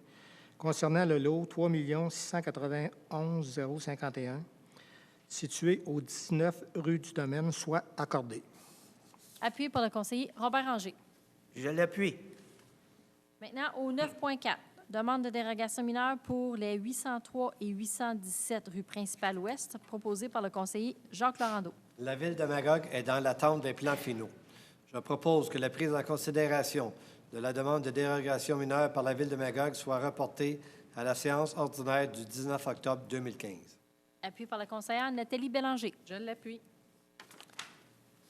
concernant le lot 3 691 051 situé au 19 rue du Domaine soit accordée. Appuyé par le conseiller Robert Ranger. Je l'appuie. Maintenant, au 9.4, demande de dérogation mineure pour les 803 et 817 rue Principale-Ouest, proposée par le conseiller Jacques Laurando. La Ville de Magog est dans l'attente des plans finaux. Je propose que la prise en considération de la demande de dérogation mineure par la Ville de Magog soit reportée à la séance ordinaire du 19 octobre 2015. Appuyé par la conseillère Nathalie Bélanger. Je l'appuie.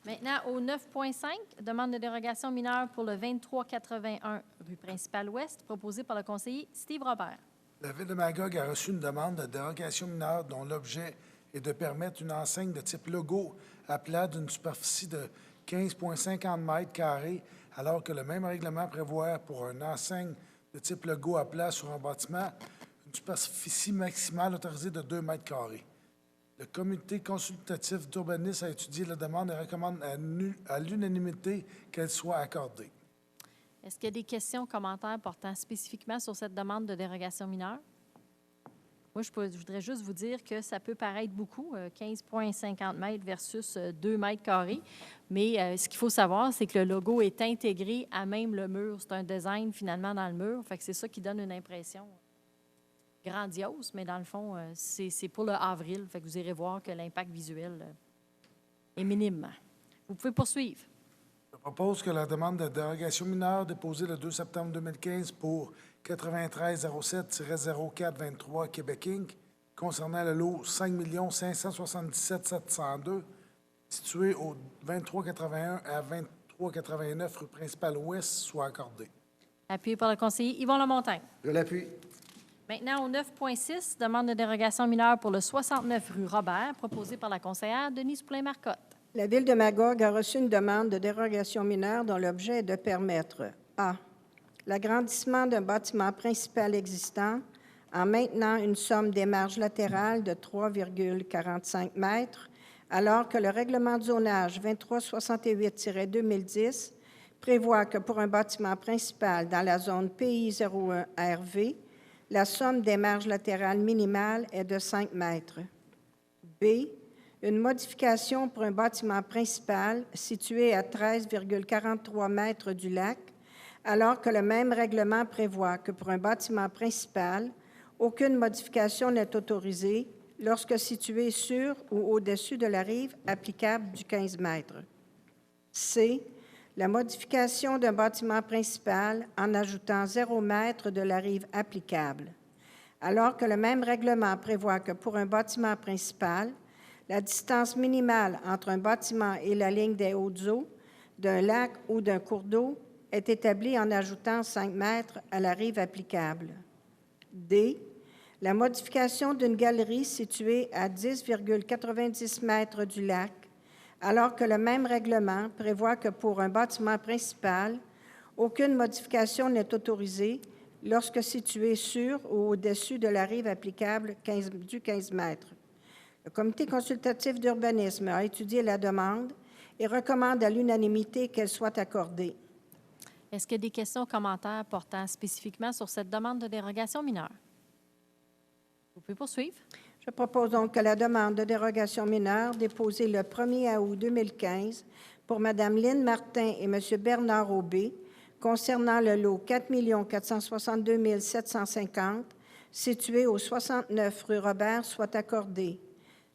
Maintenant, au 9.5, demande de dérogation mineure pour le 2381 rue Principale-Ouest, proposée par le conseiller Steve Robert. La Ville de Magog a reçu une demande de dérogation mineure dont l'objet est de permettre une enseigne de type logo à plat d'une superficie de 15,50 mètres carrés, alors que le même règlement prévoit pour une enseigne de type logo à plat sur un bâtiment une superficie maximale autorisée de 2 mètres carrés. Le comité consultatif d'urbanisme a étudié la demande et recommande à l'unanimité qu'elle soit accordée. Est-ce qu'il y a des questions, commentaires portant spécifiquement sur cette demande de dérogation mineure? Moi, je voudrais juste vous dire que ça peut paraître beaucoup, 15,50 mètres versus 2 mètres carrés. Mais ce qu'il faut savoir, c'est que le logo est intégré à même le mur. C'est un design, finalement, dans le mur. Fait que c'est ça qui donne une impression grandiose. Mais dans le fond, c'est pour le avril. Fait que vous irez voir que l'impact visuel est minime. Vous pouvez poursuivre. Je propose que la demande de dérogation mineure déposée le 2 septembre 2015 pour 9307-0423 Québec Inc. concernant le lot 5 577 702 situé au 2381 à 2389 rue Principale Ouest soit accordée. Appuyé par le conseiller Yvon Lamontagne. Je l'appuie. Maintenant, au 9.6, demande de dérogation mineure pour le 69 rue Robert, proposé par la conseillère Denise Poulain-Marcotte. La Ville de Magog a reçu une demande de dérogation mineure dont l'objet est de permettre a. L'agrandissement d'un bâtiment principal existant en maintenant une somme des marges latérales de 3,45 mètres, alors que le règlement de zonage 2368-2010 prévoit que pour un bâtiment principal dans la zone PI 01 RV, la somme des marges latérales minimales est de 5 mètres. B. Une modification pour un bâtiment principal situé à 13,43 mètres du lac, alors que le même règlement prévoit que pour un bâtiment principal, aucune modification n'est autorisée lorsque situé sur ou au-dessus de la rive applicable du 15 mètres. C. La modification d'un bâtiment principal en ajoutant 0 mètre de la rive applicable, alors que le même règlement prévoit que pour un bâtiment principal, la distance minimale entre un bâtiment et la ligne des hautes eaux d'un lac ou d'un cours d'eau est établie en ajoutant 5 mètres à la rive applicable. D. La modification d'une galerie située à 10,90 mètres du lac, alors que le même règlement prévoit que pour un bâtiment principal, aucune modification n'est autorisée lorsque situé sur ou au-dessus de la rive applicable du 15 mètres. Le Comité consultatif d'urbanisme a étudié la demande et recommande à l'unanimité qu'elle soit accordée. Est-ce qu'il y a des questions ou commentaires portant spécifiquement sur cette demande de dérogation mineure? Vous pouvez poursuivre. Je propose donc que la demande de dérogation mineure déposée le 1er août 2015 pour Mme Lynne Martin et M. Bernard Aubé concernant le lot 4 462 750 situé au 69 rue Robert soit accordée.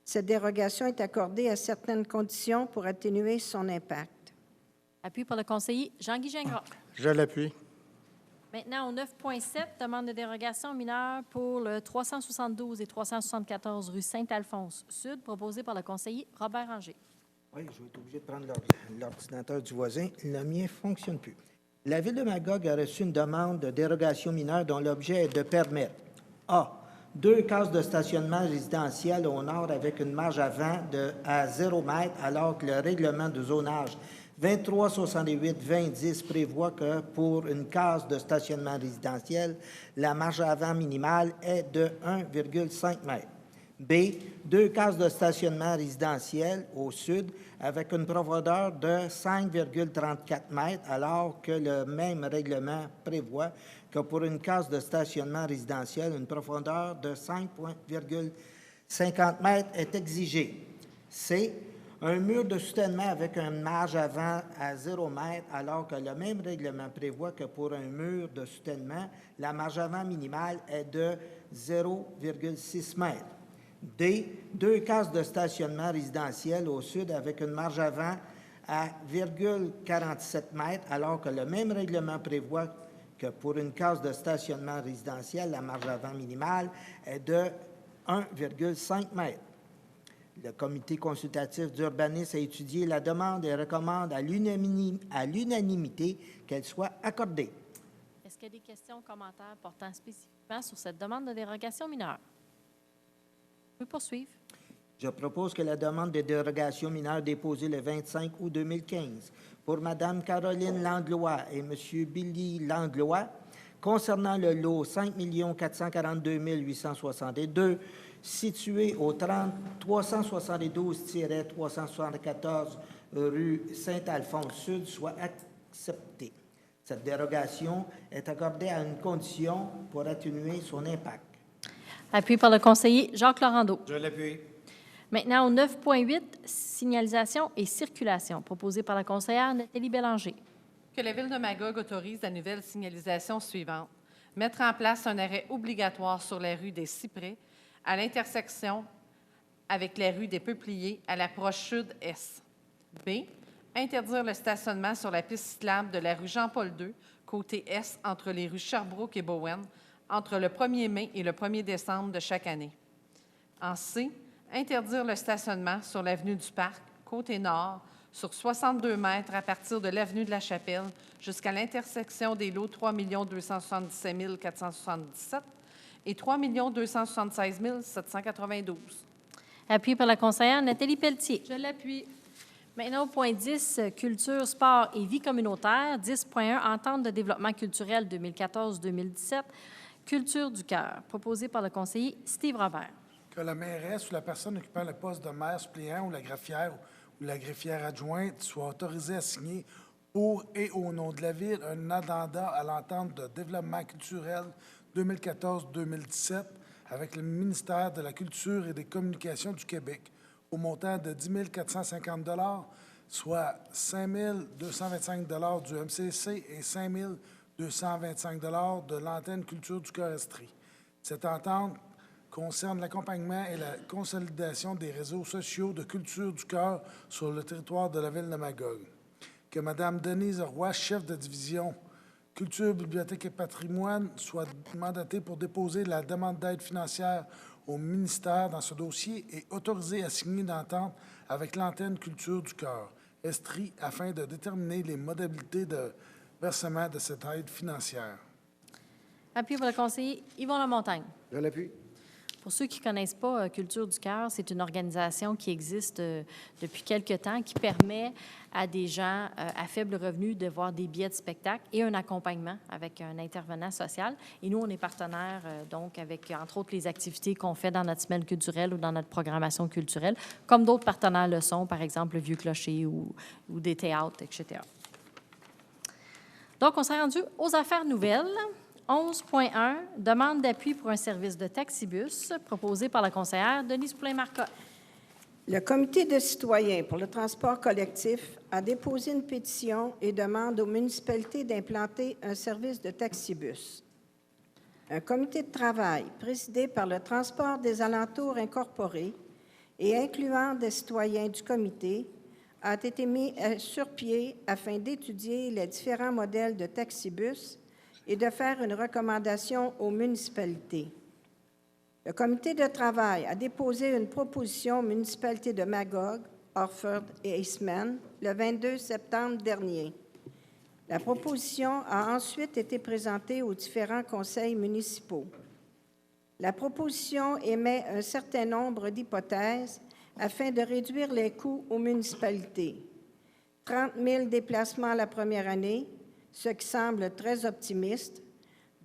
Cette dérogation est accordée à certaines conditions pour atténuer son impact. Appui par le conseiller Jean-Guy Gingras. Je l'appuie. Maintenant, au 9.7, demande de dérogation mineure pour le 372 et 374 rue Saint-Alphonse-Sud, proposé par le conseiller Robert Anger. Oui, je vais être obligé de prendre l'ordinateur du voisin. Le mien ne fonctionne plus. La Ville de Magog a reçu une demande de dérogation mineure dont l'objet est de permettre a. 2 cases de stationnement résidentiel au nord avec une marge avant à 0 mètre, alors que le règlement de zonage 2368-2010 prévoit que pour une case de stationnement résidentiel, la marge avant minimale est de 1,5 mètre. B. 2 cases de stationnement résidentiel au sud avec une profondeur de 5,34 mètres, alors que le même règlement prévoit que pour une case de stationnement résidentiel, une profondeur de 5,50 mètres est exigée. C. Un mur de soutènement avec une marge avant à 0 mètre, alors que le même règlement prévoit que pour un mur de soutènement, la marge avant minimale est de 0,6 mètres. D. 2 cases de stationnement résidentiel au sud avec une marge avant à 0,47 mètres, alors que le même règlement prévoit que pour une case de stationnement résidentiel, la marge avant minimale est de 1,5 mètres. Le Comité consultatif d'urbanisme a étudié la demande et recommande à l'unanimité qu'elle soit accordée. Est-ce qu'il y a des questions ou commentaires portant spécifiquement sur cette demande de dérogation mineure? Vous pouvez poursuivre. Je propose que la demande de dérogation mineure déposée le 25 août 2015 pour Mme Caroline Langlois et M. Billy Langlois concernant le lot 5 442 862 situé au 372-374 rue Saint-Alphonse-Sud soit acceptée. Cette dérogation est accordée à une condition pour atténuer son impact. Appuyé par le conseiller Jacques Laurando. Je l'appuie. Maintenant, au 9.8, signalisation et circulation, proposé par la conseillère Nathalie Bélanger. Que la Ville de Magog autorise la nouvelle signalisation suivante. Mettre en place un arrêt obligatoire sur la rue des Cyprès à l'intersection avec la rue des Peupliers à l'approche sud-est. B. Interdire le stationnement sur la piste cyclable de la rue Jean-Paul II, côté est, entre les rues Sherbrooke et Bowen, entre le 1er mai et le 1er décembre de chaque année. En C. Interdire le stationnement sur l'avenue du Parc, côté nord, sur 62 mètres à partir de l'avenue de la Chapelle jusqu'à l'intersection des lots 3 277 477 et 3 276 792. Appuyé par la conseillère Nathalie Pelletier. Je l'appuie. Maintenant, au point 10, culture, sport et vie communautaire. 10.1, entente de développement culturel 2014-2017, culture du cœur, proposé par le conseiller Steve Robert. Que la mairesse ou la personne occupant le poste de maire suppléant ou la greffière ou la greffière adjointe soit autorisée à signer pour et au nom de la Ville un addenda à l'entente de développement culturel 2014-2017 avec le ministère de la Culture et des Communications du Québec au montant de 10 450 $, soit 5 225 $ du MCC et 5 225 $ de l'antenne Culture du Cœur Estrie. Cette entente concerne l'accompagnement et la consolidation des réseaux sociaux de culture du cœur sur le territoire de la Ville de Magog. Que Mme Denise Roy, chef de division Culture, Bibliothèque et Patrimoine, soit mandatée pour déposer la demande d'aide financière au ministère dans ce dossier et autorisée à signer une entente avec l'antenne Culture du cœur, Estrie, afin de déterminer les modalités de versement de cette aide financière. Appuyé par le conseiller Yvon Lamontagne. Je l'appuie. Pour ceux qui ne connaissent pas Culture du cœur, c'est une organisation qui existe depuis quelque temps, qui permet à des gens à faible revenu de voir des billets de spectacle et un accompagnement avec un intervenant social. Et nous, on est partenaires, donc, avec, entre autres, les activités qu'on fait dans notre semaine culturelle ou dans notre programmation culturelle, comme d'autres partenaires le sont, par exemple, le Vieux Clocher ou des théâtres, etc. Donc, on s'est rendu aux affaires nouvelles. 11.1, demande d'appui pour un service de taxibus proposé par la conseillère Denise Poulin-Marcotte. Le Comité de citoyens pour le transport collectif a déposé une pétition et demande aux municipalités d'implanter un service de taxibus. Un comité de travail présidé par le Transport des Alentours incorporé et incluant des citoyens du comité a été mis sur pied afin d'étudier les différents modèles de taxibus et de faire une recommandation aux municipalités. Le comité de travail a déposé une proposition aux municipalités de Magog, Orford et Eastman le 22 septembre dernier. La proposition a ensuite été présentée aux différents conseils municipaux. La proposition émet un certain nombre d'hypothèses afin de réduire les coûts aux municipalités. 30 000 déplacements la première année, ce qui semble très optimiste,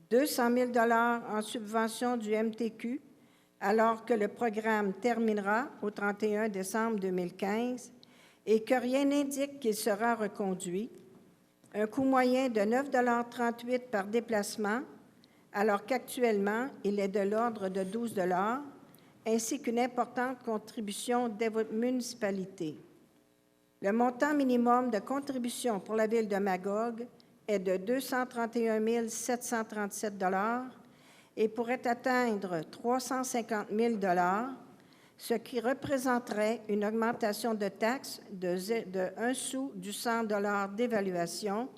200 000 $ en subvention du MTQ, alors que le programme terminera au 31 décembre 2015 et que rien n'indique qu'il sera reconduit, un coût moyen de 9,38 $ par déplacement, alors qu'actuellement, il est de l'ordre de 12 $, ainsi qu'une importante contribution des municipalités. Le montant minimum de contribution pour la Ville de Magog est de 231 737 $ et pourrait atteindre 350 000 $, ce qui représenterait une augmentation de taxes de 1 sou du 100 $ d'évaluation,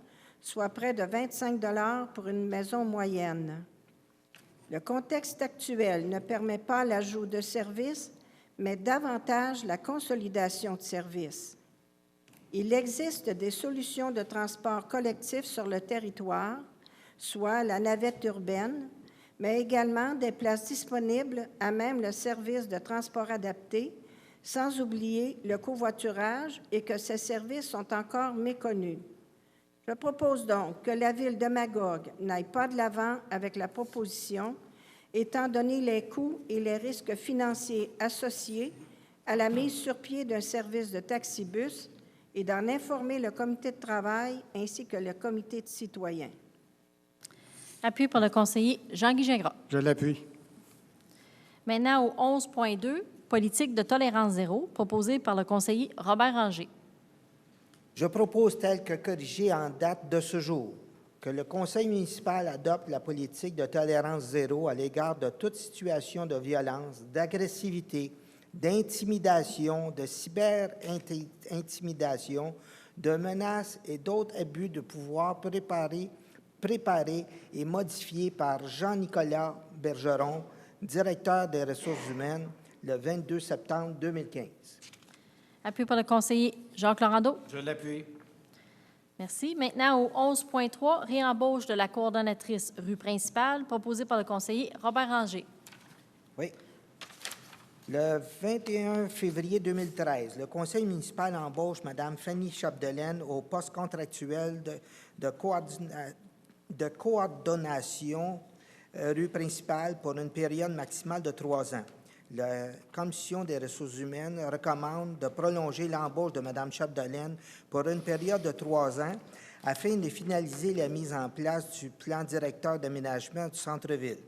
soit près de 25 $ pour une maison moyenne. Le contexte actuel ne permet pas l'ajout de services, mais davantage la consolidation de services. Il existe des solutions de transport collectif sur le territoire, soit la navette urbaine, mais également des places disponibles à même le service de transport adapté, sans oublier le covoiturage et que ces services sont encore méconnus. Je propose donc que la Ville de Magog n'aille pas de l'avant avec la proposition, étant donné les coûts et les risques financiers associés à la mise sur pied d'un service de taxibus et d'en informer le comité de travail ainsi que le comité de citoyens. Appuyé par le conseiller Jean-Guy Gingras. Je l'appuie. Maintenant, au 11.2, politique de tolérance zéro, proposé par le conseiller Robert Ranger. Je propose, tel que corrigé en date de ce jour, que le conseil municipal adopte la politique de tolérance zéro à l'égard de toute situation de violence, d'agressivité, d'intimidation, de cyber-intimidation, de menaces et d'autres abus de pouvoir préparés et modifiés par Jean-Nicolas Bergeron, directeur des ressources humaines, le 22 septembre 2015. Appuyé par le conseiller Jacques Laurando. Je l'appuie. Merci. Maintenant, au 11.3, réembauche de la coordonnatrice rue principale, proposé par le conseiller Robert Ranger. Oui. Le 21 février 2013, le conseil municipal embauche Mme Fanny Chapdelaine au poste contractuel de coordination rue principale pour une période maximale de 3 ans. La Commission des ressources humaines recommande de prolonger l'embauche de Mme Chapdelaine pour une période de 3 ans afin de finaliser la mise en place du plan directeur d'aménagement du centre-ville.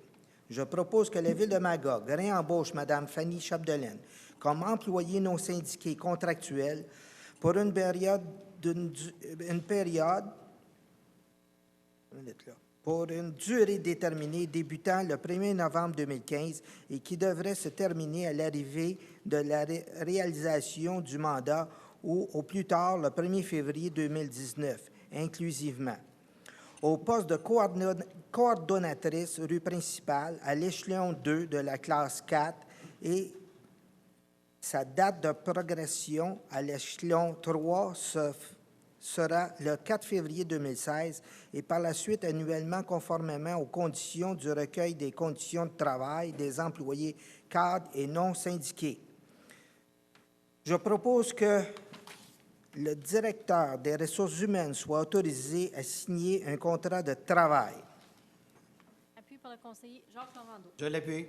Je propose que la Ville de Magog réembauche Mme Fanny Chapdelaine comme employée non syndiquée contractuelle pour une durée déterminée débutant le 1er novembre 2015 et qui devrait se terminer à l'arrivée de la réalisation du mandat ou au plus tard le 1er février 2019, inclusivement. Au poste de coordonnatrice rue principale à l'échelon 2 de la classe 4 et sa date de progression à l'échelon 3 sera le 4 février 2016 et par la suite annuellement conformément aux conditions du recueil des conditions de travail des employés cadres et non syndiqués. Je propose que le directeur des ressources humaines soit autorisé à signer un contrat de travail. Appuyé par le conseiller Jacques Laurando. Je l'appuie.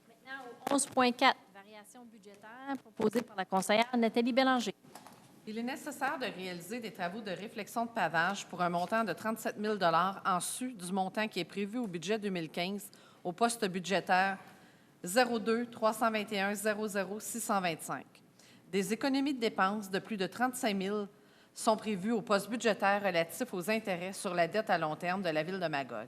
Maintenant, au 11.4, variation budgétaire, proposée par la conseillère Nathalie Bélanger. Il est nécessaire de réaliser des travaux de réflexion de pavage pour un montant de 37 000 en sus du montant qui est prévu au budget 2015 au poste budgétaire 02 321 00 625. Des économies de dépenses de plus de 35 000 sont prévues au poste budgétaire relatif aux intérêts sur la dette à long terme de la Ville de Magog.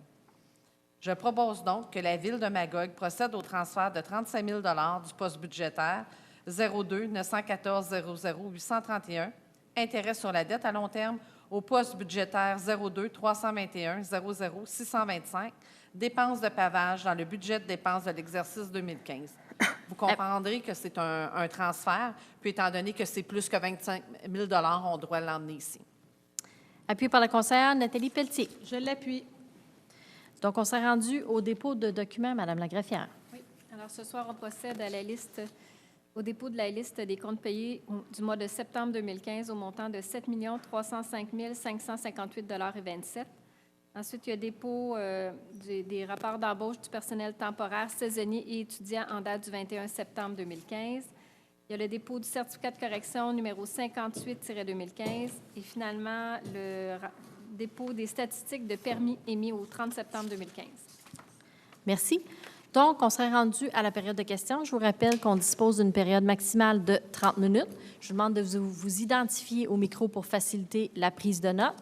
Je propose donc que la Ville de Magog procède au transfert de 35 000 du poste budgétaire 02 914 00 831, intérêts sur la dette à long terme, au poste budgétaire 02 321 00 625, dépenses de pavage dans le budget de dépenses de l'exercice 2015. Vous comprendrez que c'est un transfert, puis étant donné que c'est plus que 25 000 on doit l'emmener ici. Appuyé par la conseillère Nathalie Pelletier. Je l'appuie. Donc, on s'est rendu au dépôt de documents, Madame la greffière. Oui. Alors, ce soir, on procède à la liste, au dépôt de la liste des comptes payés du mois de septembre 2015 au montant de 7 305 558,27 $. Ensuite, il y a dépôt des rapports d'embauche du personnel temporaire, saisonnier et étudiant en date du 21 septembre 2015. Il y a le dépôt du certificat de correction numéro 58-2015 et finalement, le dépôt des statistiques de permis émis au 30 septembre 2015. Merci. Donc, on serait rendu à la période de questions. Je vous rappelle qu'on dispose d'une période maximale de 30 minutes. Je vous demande de vous identifier au micro pour faciliter la prise de notes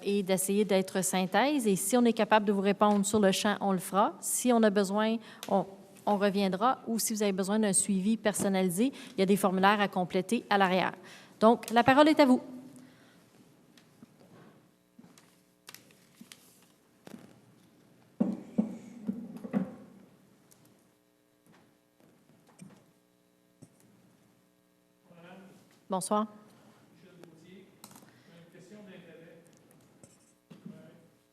et d'essayer d'être synthèse. Et si on est capable de vous répondre sur le champ, on le fera. Si on a besoin, on reviendra. Ou si vous avez besoin d'un suivi personnalisé, il y a des formulaires à compléter à l'arrière. Donc, la parole est à vous. Bonsoir. Michel Gauthier, une question d'intérêt.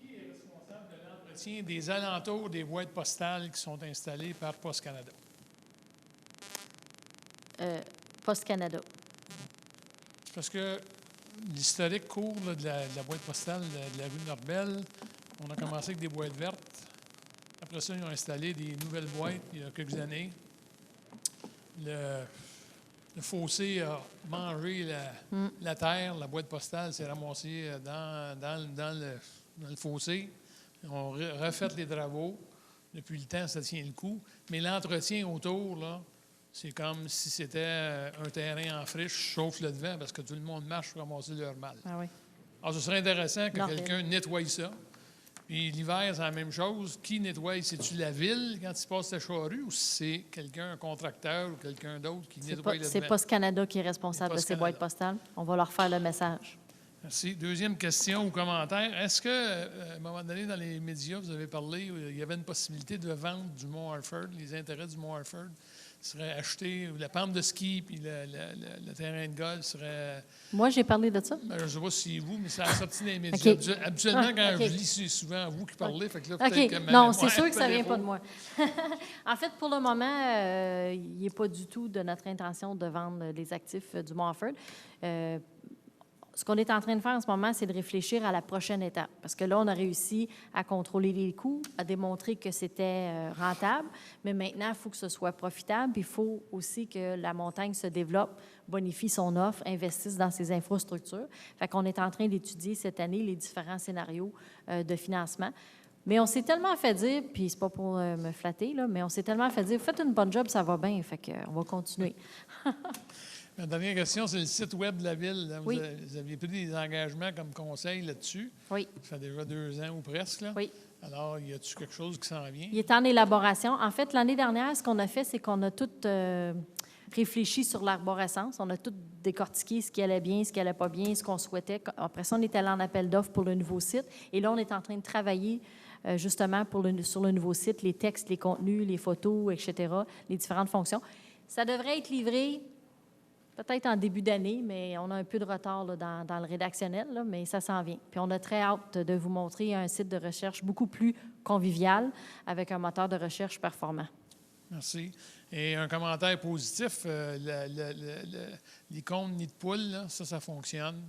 Qui est responsable de l'entretien des alentours des boîtes postales qui sont installées par Poste Canada? Poste Canada. Parce que l'historique court là, de la boîte postale de la rue Norbel, on a commencé avec des boîtes vertes. Après ça, ils ont installé des nouvelles boîtes il y a quelques années. le fossé a mangé la terre, la boîte postale s'est ramassée dans le fossé. On refait les travaux. Depuis le temps, ça tient le coup. Mais l'entretien autour, là, c'est comme si c'était un terrain en friche, sauf le devant, parce que tout le monde marche pour ramasser leur mal. Ah oui. Alors, ce serait intéressant que Non, quelqu'un nettoie ça. Puis l'hiver, c'est la même chose. Qui nettoie? C'est-tu la ville quand il se passe la charrue ou c'est quelqu'un, un contracteur ou quelqu'un d'autre qui nettoie le C'est devant? Post Canada qui est responsable de Post ces Canada. boîtes postales. On va leur faire le message. Merci. Deuxième question ou commentaire. Est-ce que, à un moment donné, dans les médias, vous avez parlé, il y avait une possibilité de vendre du Mont Harford, les intérêts du Mont Harford seraient achetés, ou la pente de ski puis le terrain de golf serait... Moi, j'ai parlé de ça. Ben, je ne sais pas si c'est vous, mais ça a sorti dans les médias. OK. Habituellement, quand OK. je lis, c'est souvent vous qui parlez. Fait que là, peut-être OK. que ma Non, mémoire c'est sûr est que ça ne vient défaut. pas de moi. En fait, pour le moment, il n'est pas du tout de notre intention de vendre les actifs du Mont Harford. Ce qu'on est en train de faire en ce moment, c'est de réfléchir à la prochaine étape. Parce que là, on a réussi à contrôler les coûts, à démontrer que c'était rentable. Mais maintenant, il faut que ce soit profitable. Puis il faut aussi que la montagne se développe, bonifie son offre, investisse dans ses infrastructures. Fait qu'on est en train d'étudier cette année les différents scénarios de financement. Mais on s'est tellement fait dire, puis c'est pas pour me flatter, là, mais on s'est tellement fait dire, faites une bonne job, ça va bien. Fait qu'on va continuer. Ma dernière question, c'est le site Web de la Ville. Là. Oui. Vous aviez pris des engagements comme conseil là-dessus. Oui. Ça fait déjà 2 ans ou presque. Là. Oui. Alors, y a-t-il quelque chose qui s'en vient? Il est en élaboration. En fait, l'année dernière, ce qu'on a fait, c'est qu'on a tout réfléchi sur l'arborescence. On a tout décortiqué ce qui allait bien, ce qui allait pas bien, ce qu'on souhaitait. Après ça, on est allé en appel d'offres pour le nouveau site. Et là, on est en train de travailler justement sur le nouveau site, les textes, les contenus, les photos, etc., les différentes fonctions. Ça devrait être livré peut-être en début d'année, mais on a un peu de retard là, dans le rédactionnel, là, mais ça s'en vient. Puis on a très hâte de vous montrer un site de recherche beaucoup plus convivial avec un moteur de recherche performant. Merci. Et un commentaire positif, l'icône nid de poule, là, ça fonctionne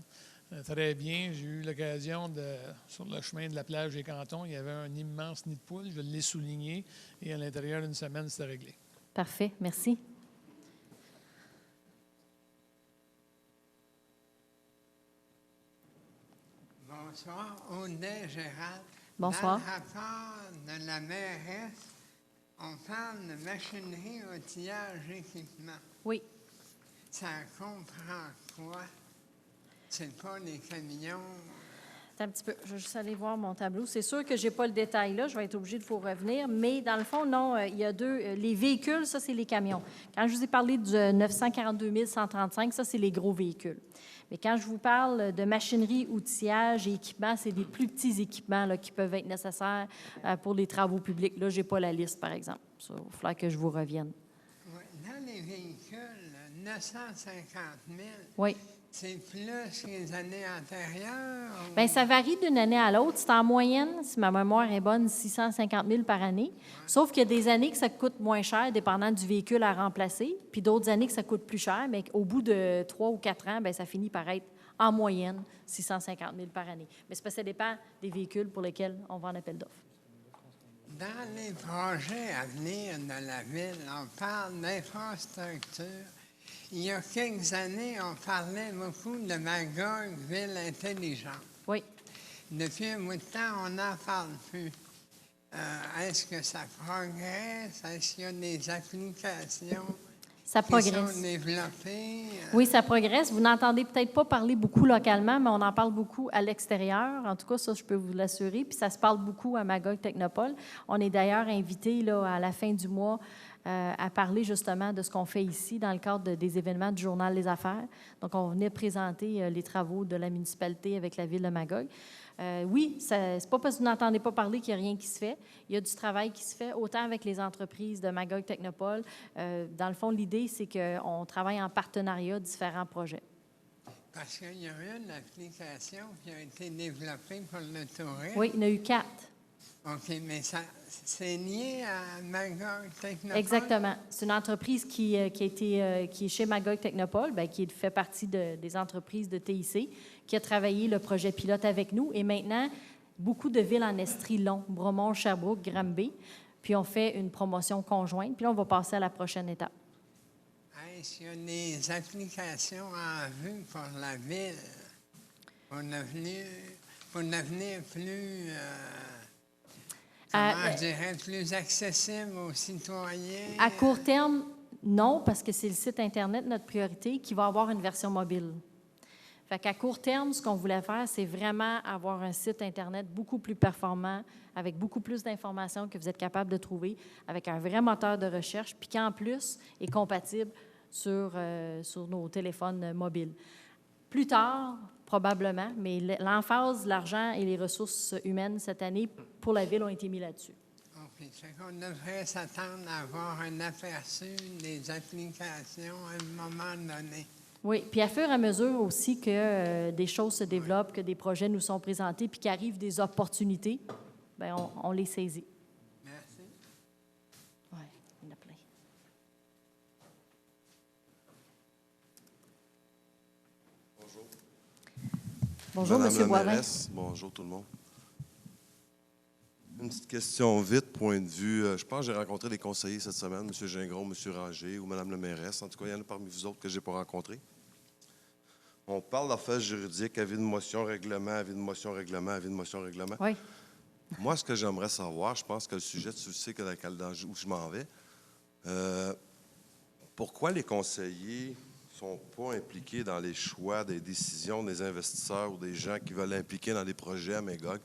très bien. J'ai eu l'occasion sur le chemin de la plage des Cantons, il y avait un immense nid de poule, je l'ai souligné, et à l'intérieur d'une semaine, c'était réglé. Parfait, merci. Bonsoir, Audet Gérald. Bonsoir. Dans le rapport de la mairesse, on parle de machinerie, outillage, équipement. Oui. Ça comprend quoi? C'est pas les camions? Attends un petit peu, je vais juste aller voir mon tableau. C'est sûr que je n'ai pas le détail là, je vais être obligée de vous revenir, mais dans le fond, non, il y a les véhicules, ça, c'est les camions. Quand je vous ai parlé du 942 135, ça, c'est les gros véhicules. Mais quand je vous parle de machinerie, outillage et équipements, c'est des plus petits équipements là, qui peuvent être nécessaires pour les travaux publics. Là, je n'ai pas la liste, par exemple. Ça, il va falloir que je vous revienne. Oui. Dans les véhicules, 950 000, oui. C'est plus que les années antérieures? Ou... Bien, ça varie d'une année à l'autre. C'est en moyenne, si ma mémoire est bonne, 650 000 par année. Ouais. Sauf qu'il y a des années que ça coûte moins cher, dépendant du véhicule à remplacer, puis d'autres années que ça coûte plus cher, mais au bout de 3 ou 4 ans, bien, ça finit par être, en moyenne, 650 000 par année. Mais c'est parce que ça dépend des véhicules pour lesquels on va en appel d'offres. Dans les projets à venir de la Ville, on parle d'infrastructure. Il y a quelques années, on parlait beaucoup de Magog, ville intelligente. Oui. Depuis un bout de temps, on n'en parle plus. Est-ce que ça progresse? Est-ce qu'il y a des applications ça qui progresse. sont développées? Oui, ça progresse. Vous n'entendez peut-être pas parler beaucoup localement, mais on en parle beaucoup à l'extérieur. En tout cas, ça, je peux vous l'assurer. Puis ça se parle beaucoup à Magog Technopole. On est d'ailleurs invité là, à la fin du mois à parler justement de ce qu'on fait ici dans le cadre des événements du Journal Les Affaires. Donc, on venait présenter les travaux de la municipalité avec la ville de Magog. Oui, c'est pas parce que vous n'entendez pas parler qu'il n'y a rien qui se fait. Il y a du travail qui se fait, autant avec les entreprises de Magog Technopole. Dans le fond, l'idée, c'est qu'on travaille en partenariat différents projets. Parce qu'il y a eu une application qui a été développée pour le tourisme. Oui, il y en a eu 4. OK, mais c'est lié à Magog Technopole? Exactement. C'est une entreprise qui est chez Magog Technopole, bien, qui fait partie des entreprises de TIC, qui a travaillé le projet pilote avec nous. Et maintenant, beaucoup de villes en Estrie l'ont, Bromont, Sherbrooke, Granby. Puis on fait une promotion conjointe. Puis là, on va passer à la prochaine étape. est-ce qu'il y a des applications en vue pour la ville pour devenir plus, je dirais, plus accessible aux citoyens? À court terme, non, parce que c'est le site Internet, notre priorité, qui va avoir une version mobile. Fait qu'à court terme, ce qu'on voulait faire, c'est vraiment avoir un site Internet beaucoup plus performant, avec beaucoup plus d'informations que vous êtes capable de trouver, avec un vrai moteur de recherche, puis qui, en plus, est compatible sur nos téléphones mobiles. Plus tard, probablement, mais l'emphase, l'argent et les ressources humaines cette année pour la Ville ont été mis là-dessus. OK. Fait qu'on devrait s'attendre à avoir un aperçu des applications à un moment donné. Oui, puis à fur et à mesure aussi que des choses se développent, que des projets nous sont présentés, puis qu'arrivent des opportunités, bien, on les saisit. Merci. Oui, il y en a plein. Bonjour, Madame M. la Boivin. mairesse, bonjour tout le monde. Une petite question vite, point de vue. Je pense que j'ai rencontré des conseillers cette semaine, M. Gingron, M. Ranger ou Mme la mairesse. En tout cas, il y en a parmi vous autres que je n'ai pas rencontrés. On parle d'affaires juridiques, avis de motion, règlement, avis de motion, règlement, avis de motion, règlement. Oui. Moi, ce que j'aimerais savoir, je pense que le sujet, tu sais où je m'en vais. Pourquoi les conseillers ne sont pas impliqués dans les choix des décisions des investisseurs ou des gens qui veulent impliquer dans des projets à Magog,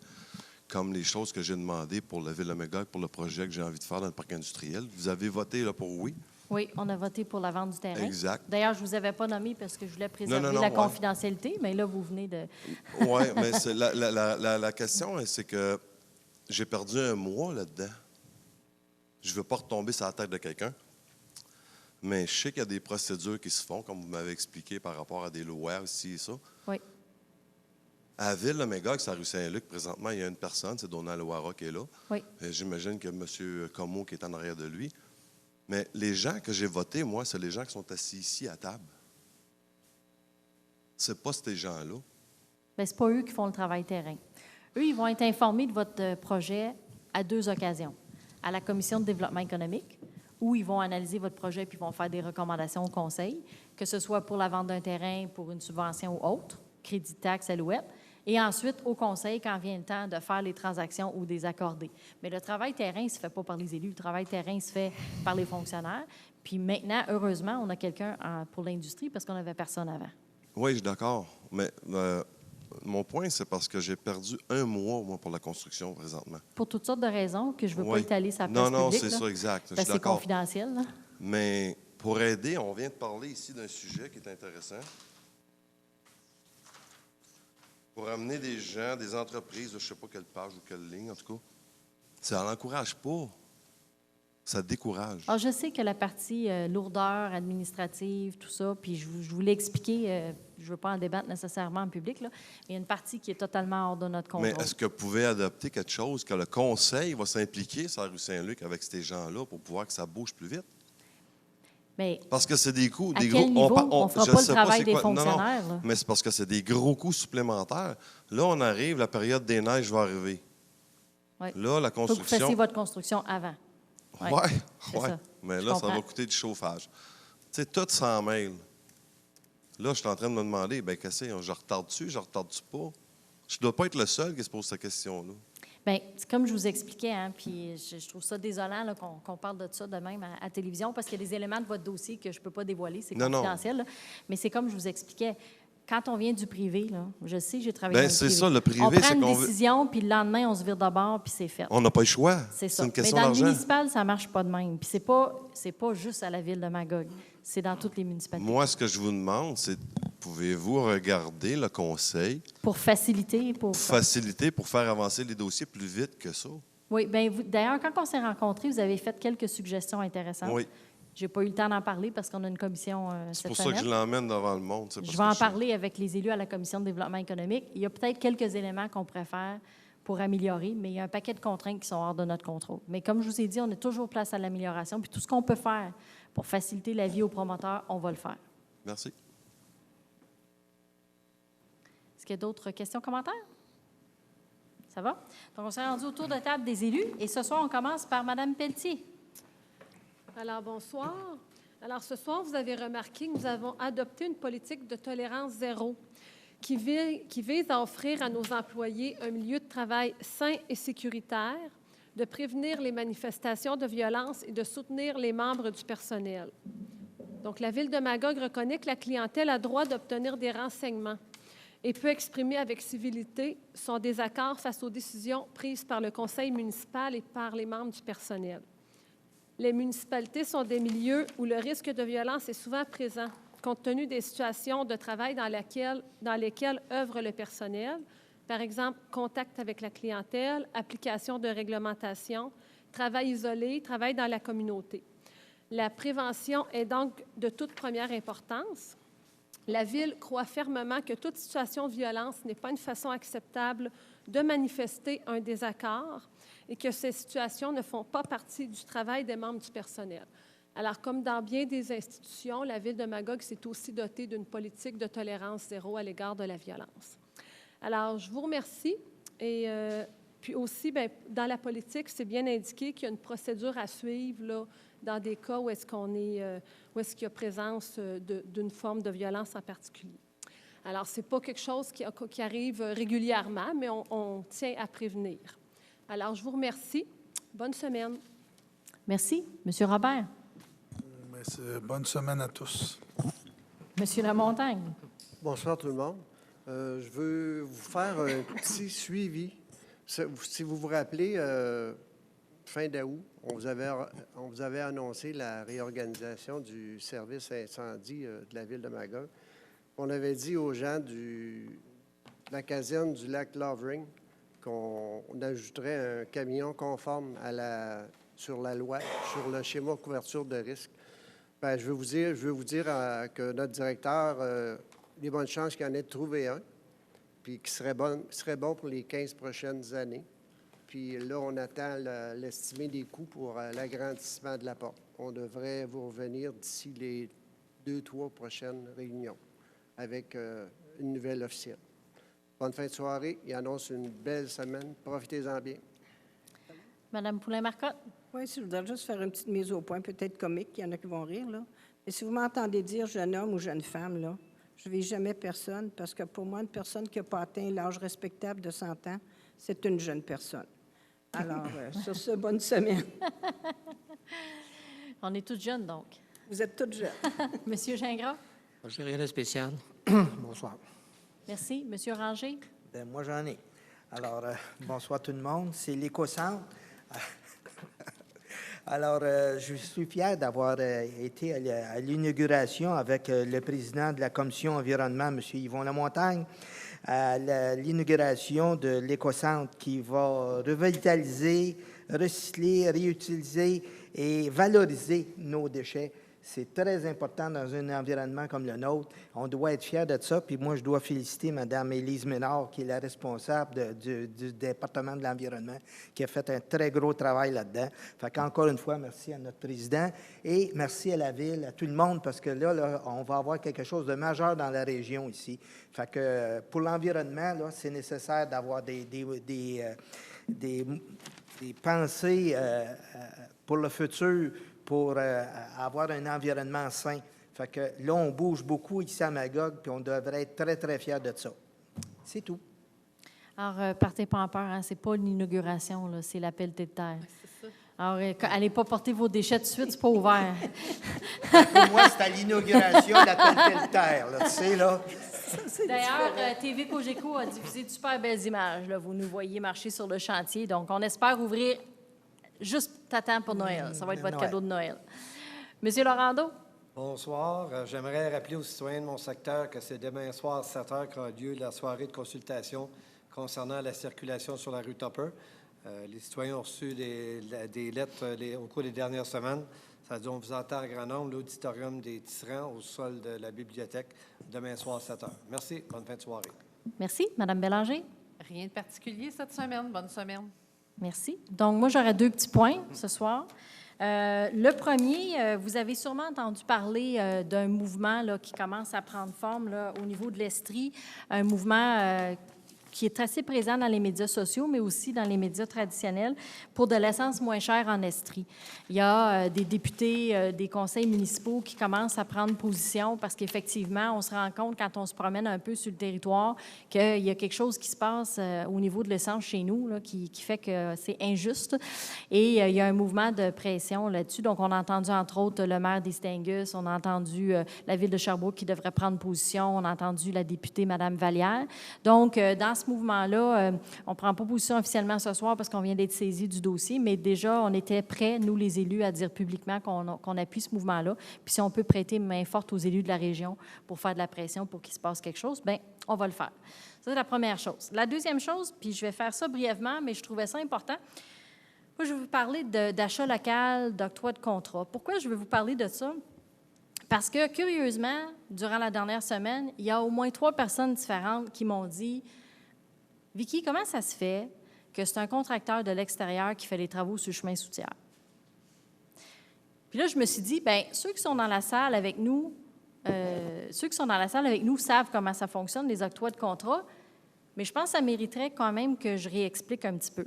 comme les choses que j'ai demandées pour la ville de Magog, pour le projet que j'ai envie de faire dans le parc industriel? Vous avez voté là, pour oui? Oui, on a voté pour la vente du terrain. Exact. D'ailleurs, je ne vous avais pas nommé parce que je voulais préserver la confidentialité, mais là, vous venez de... Oui, mais la question, c'est que j'ai perdu un mois là-dedans. Je ne veux pas retomber sur la tête de quelqu'un, mais je sais qu'il y a des procédures qui se font, comme vous m'avez expliqué, par rapport à des lois aussi et ça. Oui. À la ville de Magog, c'est à rue Saint-Luc, présentement, il y a une personne, c'est Donald Loara qui est là. Oui. J'imagine que M. Comeau qui est en arrière de lui. Mais les gens que j'ai votés, moi, c'est les gens qui sont assis ici à table. C'est pas ces gens-là. Bien, ce n'est pas eux qui font le travail terrain. Eux, ils vont être informés de votre projet à 2 occasions. À la Commission de développement économique, où ils vont analyser votre projet puis vont faire des recommandations au conseil, que ce soit pour la vente d'un terrain, pour une subvention ou autre, crédit, taxe, alouette, et ensuite au conseil quand vient le temps de faire les transactions ou des accordés. Mais le travail terrain ne se fait pas par les élus, le travail terrain se fait par les fonctionnaires. Puis maintenant, heureusement, on a quelqu'un pour l'industrie parce qu'on n'avait personne avant. Oui, je suis d'accord. Mais mon point, c'est parce que j'ai perdu un mois, moi, pour la construction présentement. Pour toutes sortes de raisons que je ne veux pas Oui. étaler sa place Non, publique. c'est ça, exact. Je suis C'est d'accord. confidentiel. Là. Mais pour aider, on vient de parler ici d'un sujet qui est intéressant. Pour amener des gens, des entreprises, je ne sais pas quelle page ou quelle ligne, en tout cas, ça n'encourage pas. Ça décourage. Alors, je sais que la partie lourdeur administrative, tout ça, puis je vous l'ai expliqué, je ne veux pas en débattre nécessairement en public, là, mais il y a une partie qui est totalement hors de notre contrôle. Mais est-ce que vous pouvez adopter quelque chose que le conseil va s'impliquer sur la rue Saint-Luc avec ces gens-là pour pouvoir que ça bouge plus vite? Mais parce que c'est des coûts. À quel niveau? On ne fera pas le travail des fonctionnaires. Non, mais c'est parce que c'est des gros coûts supplémentaires. Là, on arrive, la période des neiges va arriver. Oui. Là, la Il faut que vous construction... fassiez votre construction avant. Oui, ouais. ouais. Mais là, ça va coûter du chauffage. Tu sais, tout s'en mêle. Là, je suis en train de me demander, bien, qu'est-ce que je retarde-tu, je retarde-tu pas? Je ne dois pas être le seul qui se pose cette question-là. Bien, c'est comme je vous expliquais, hein, puis je trouve ça désolant là, qu'on parle de ça de même à la télévision, parce qu'il y a des éléments de votre dossier que je ne peux pas dévoiler, c'est confidentiel. Là. Mais c'est comme je vous expliquais, quand on vient du privé, là, je sais, j'ai travaillé dans le privé. C'est ça, le privé, on prend c'est une qu'on décision, puis le lendemain, on se vire de bord, puis c'est fait. On n'a pas le choix. C'est ça. une question Mais dans le d'argent. municipal, ça ne marche pas de même. Puis c'est pas juste à la ville de Magog, c'est dans toutes les municipalités. Moi, ce que je vous demande, c'est pouvez-vous regarder le conseil pour faciliter, pour faire avancer les dossiers plus vite que ça? Oui, bien, d'ailleurs, quand on s'est rencontrés, vous avez fait quelques suggestions intéressantes. Oui. Je n'ai pas eu le temps d'en parler parce qu'on a une commission cette semaine. C'est pour ça que je l'emmène devant le monde. Je vais en parler avec les élus à la commission de développement économique. Il y a peut-être quelques éléments qu'on pourrait faire pour améliorer, mais il y a un paquet de contraintes qui sont hors de notre contrôle. Mais comme je vous ai dit, on a toujours place à l'amélioration. Puis tout ce qu'on peut faire pour faciliter la vie aux promoteurs, on va le faire. Merci. Est-ce qu'il y a d'autres questions, commentaires? Ça va? Donc, on s'est rendu autour de table des élus. Et ce soir, on commence par Mme Pelletier. Alors, bonsoir. Alors, ce soir, vous avez remarqué que nous avons adopté une politique de tolérance zéro qui vise à offrir à nos employés un milieu de travail sain et sécuritaire, de prévenir les manifestations de violence et de soutenir les membres du personnel. Donc, la Ville de Magog reconnaît que la clientèle a droit d'obtenir des renseignements et peut exprimer avec civilité son désaccord face aux décisions prises par le conseil municipal et par les membres du personnel. Les municipalités sont des milieux où le risque de violence est souvent présent, compte tenu des situations de travail dans lesquelles œuvre le personnel, par exemple, contact avec la clientèle, application de réglementation, travail isolé, travail dans la communauté. La prévention est donc de toute première importance. La Ville croit fermement que toute situation de violence n'est pas une façon acceptable de manifester un désaccord et que ces situations ne font pas partie du travail des membres du personnel. Alors, comme dans bien des institutions, la Ville de Magog s'est aussi dotée d'une politique de tolérance zéro à l'égard de la violence. Alors, je vous remercie. Et puis aussi, bien, dans la politique, c'est bien indiqué qu'il y a une procédure à suivre là, dans des cas où est-ce qu'il y a présence d'une forme de violence en particulier. Alors, ce n'est pas quelque chose qui arrive régulièrement, mais on tient à prévenir. Alors, je vous remercie. Bonne semaine. Merci. Monsieur Robert. Bonne semaine à tous. Monsieur Lamontagne. Bonsoir tout le monde. Je veux vous faire un petit suivi. Si vous vous rappelez, fin d'août, on vous avait annoncé la réorganisation du service incendie de la Ville de Magog. On avait dit aux gens de la caserne du lac Lovering qu'on ajouterait un camion conforme sur la loi, sur le schéma couverture de risque. Bien, je veux vous dire que notre directeur, il y a bonnes chances qu'il en ait trouvé un, puis qui serait bon pour les 15 prochaines années. Puis là, on attend l'estimé des coûts pour l'agrandissement de la porte. On devrait vous revenir d'ici les 2-3 prochaines réunions avec une nouvelle officielle. Bonne fin de soirée. Il annonce une belle semaine. Profitez-en bien. Madame Poulin-Marcotte. Oui, je voudrais juste faire une petite mise au point, peut-être comique, il y en a qui vont rire, là. Mais si vous m'entendez dire jeune homme ou jeune femme, là, je ne vis jamais personne, parce que pour moi, une personne qui n'a pas atteint l'âge respectable de 100 ans, c'est une jeune personne. Alors, sur ce, bonne semaine. On est toutes jeunes, donc. Vous êtes toutes jeunes. Monsieur Gingras. Je n'ai rien de spécial. Bonsoir. Merci. Monsieur Ranger. Bien, moi, j'en ai. Alors, bonsoir tout le monde. C'est l'Écocentre. Alors, je suis fier d'avoir été à l'inauguration avec le président de la Commission environnement, M. Yvon Lamontagne, à l'inauguration de l'Écocentre qui va revitaliser, recycler, réutiliser et valoriser nos déchets. C'est très important dans un environnement comme le nôtre. On doit être fiers de ça. Puis moi, je dois féliciter Mme Élise Ménard, qui est la responsable du département de l'environnement, qui a fait un très gros travail là-dedans. Fait qu'encore une fois, merci à notre président et merci à la Ville, à tout le monde, parce que là, on va avoir quelque chose de majeur dans la région ici. Fait que pour l'environnement, là, c'est nécessaire d'avoir des pensées pour le futur, pour avoir un environnement sain. Fait que là, on bouge beaucoup ici à Magog, puis on devrait être très, très fiers de ça. C'est tout. Alors, partez pas en peur, hein, c'est pas l'inauguration, là, c'est la pelletée de terre. C'est ça. Alors, allez pas porter vos déchets tout de suite, c'est pas ouvert. Pour moi, c'est à l'inauguration de la pelletée de terre, là, tu sais, là. D'ailleurs, TV Cogeco a diffusé de super belles images. Là. Vous nous voyez marcher sur le chantier. Donc, on espère ouvrir juste à temps pour Noël. Ça va être votre cadeau de Noël. Monsieur Laurando. Bonsoir. J'aimerais rappeler aux citoyens de mon secteur que c'est demain soir, à 7 h, qu'aura lieu la soirée de consultation concernant la circulation sur la rue Tupper. Les citoyens ont reçu des lettres au cours des dernières semaines. Ça dit on vous attend à grand nombre, l'auditorium des Tisserands au sol de la bibliothèque, demain soir, 7 h. Merci. Bonne fin de soirée. Merci. Madame Bélanger. Rien de particulier cette semaine. Bonne semaine. Merci. Donc, moi, j'aurais 2 petits points ce soir. Le premier, vous avez sûrement entendu parler d'un mouvement là, qui commence à prendre forme là, au niveau de l'Estrie, un mouvement qui est assez présent dans les médias sociaux, mais aussi dans les médias traditionnels, pour de l'essence moins chère en Estrie. Il y a des députés des conseils municipaux qui commencent à prendre position parce qu'effectivement, on se rend compte quand on se promène un peu sur le territoire qu'il y a quelque chose qui se passe au niveau de l'essence chez nous là, qui fait que c'est injuste. Et il y a un mouvement de pression là-dessus. Donc, on a entendu, entre autres, le maire d'Estingus, on a entendu la Ville de Sherbrooke qui devrait prendre position, on a entendu la députée Mme Vallière. Donc, dans ce mouvement-là, on ne prend pas position officiellement ce soir parce qu'on vient d'être saisi du dossier, mais déjà, on était prêts, nous les élus, à dire publiquement qu'on appuie ce mouvement-là. Puis si on peut prêter main forte aux élus de la région pour faire de la pression pour qu'il se passe quelque chose, bien, on va le faire. Ça, c'est la première chose. La deuxième chose, puis je vais faire ça brièvement, mais je trouvais ça important. Moi, je vais vous parler d'achat local, d'octroi de contrat. Pourquoi je vais vous parler de ça? Parce que, curieusement, durant la dernière semaine, il y a au moins 3 personnes différentes qui m'ont dit « Vicky, comment ça se fait que c'est un contracteur de l'extérieur qui fait les travaux sur le chemin Soutière? » Puis là, je me suis dit, bien, ceux qui sont dans la salle avec nous savent comment ça fonctionne, les octrois de contrat, mais je pense que ça mériterait quand même que je réexplique un petit peu.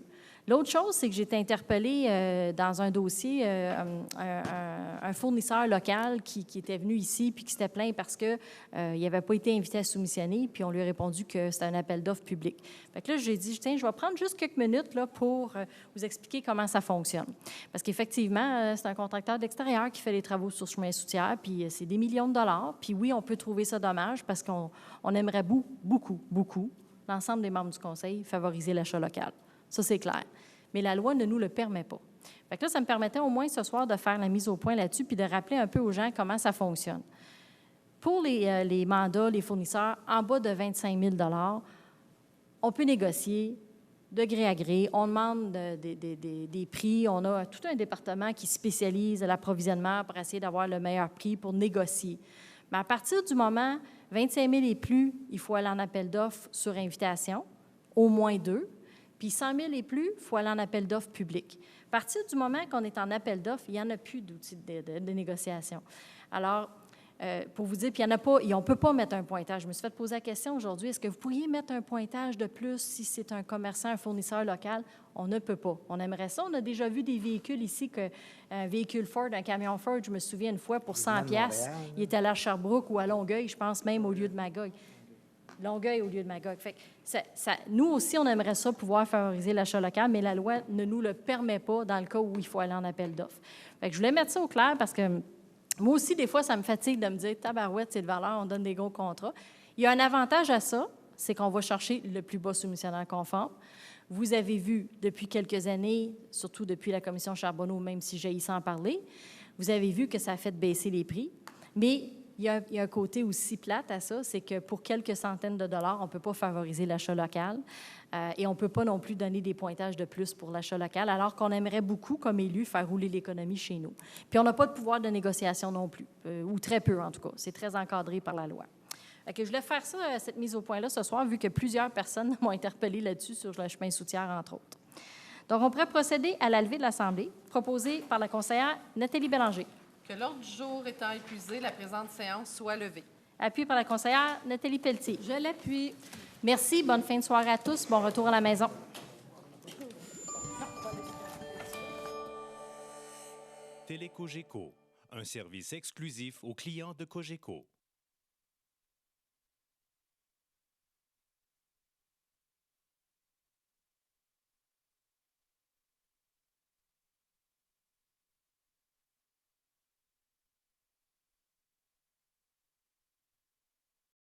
L'autre chose, c'est que j'ai été interpellée dans un dossier, un fournisseur local qui était venu ici puis qui s'était plaint parce qu'il n'avait pas été invité à soumissionner, puis on lui a répondu que c'était un appel d'offres public. Fait que là, j'ai dit, tiens, je vais prendre juste quelques minutes là, pour vous expliquer comment ça fonctionne. Parce qu'effectivement, c'est un contracteur d'extérieur qui fait les travaux sur chemin Soutière, puis c'est des millions de dollars. Puis oui, on peut trouver ça dommage parce qu'on aimerait beaucoup, l'ensemble des membres du conseil, favoriser l'achat local. Ça, c'est clair. Mais la loi ne nous le permet pas. Fait que là, ça me permettait au moins ce soir de faire la mise au point là-dessus puis de rappeler un peu aux gens comment ça fonctionne. Pour les mandats, les fournisseurs, en bas de 25 000 on peut négocier de gré à gré. On demande des prix. On a tout un département qui spécialise l'approvisionnement pour essayer d'avoir le meilleur prix pour négocier. Mais à partir du moment 25 000 et plus, il faut aller en appel d'offres sur invitation, au moins 2. Puis 100 000 et plus, il faut aller en appel d'offres public. À partir du moment qu'on est en appel d'offres, il n'y en a plus d'outils de négociation. Alors, pour vous dire, puis il y en a pas, et on ne peut pas mettre un pointage. Je me suis fait poser la question aujourd'hui, est-ce que vous pourriez mettre un pointage de plus si c'est un commerçant, un fournisseur local? On ne peut pas. On aimerait ça. On a déjà vu des véhicules ici, un véhicule Ford, un camion Ford, je me souviens une fois, pour 100 $, il était allé à Sherbrooke ou à Longueuil, je pense même au lieu de Magog. Longueuil au lieu de Magog. Fait que nous aussi, on aimerait ça pouvoir favoriser l'achat local, mais la loi ne nous le permet pas dans le cas où il faut aller en appel d'offres. Fait que je voulais mettre ça au clair parce que moi aussi, des fois, ça me fatigue de me dire « Tabarouette, c'est de valeur, on donne des gros contrats ». Il y a un avantage à ça, c'est qu'on va chercher le plus bas soumissionnaire conforme. Vous avez vu depuis quelques années, surtout depuis la commission Charbonneau, même si j'ai sans en parler, vous avez vu que ça a fait baisser les prix, mais il y a un côté aussi plate à ça, c'est que pour quelques centaines de dollars, on ne peut pas favoriser l'achat local et on ne peut pas non plus donner des pointages de plus pour l'achat local, alors qu'on aimerait beaucoup, comme élu, faire rouler l'économie chez nous. Puis on n'a pas de pouvoir de négociation non plus, ou très peu en tout cas. C'est très encadré par la loi. Je voulais faire ça, cette mise au point-là ce soir, vu que plusieurs personnes m'ont interpellé là-dessus sur le chemin Soutière, entre autres. Donc, on pourrait procéder à la levée de l'Assemblée, proposée par la conseillère Nathalie Bélanger. Que l'ordre du jour étant épuisé, la présente séance soit levée. Appuyé par la conseillère Nathalie Pelletier. Je l'appuie. Merci. Bonne fin de soirée à tous. Bon retour à la maison. Télécogeco, un service exclusif aux clients de Cogeco.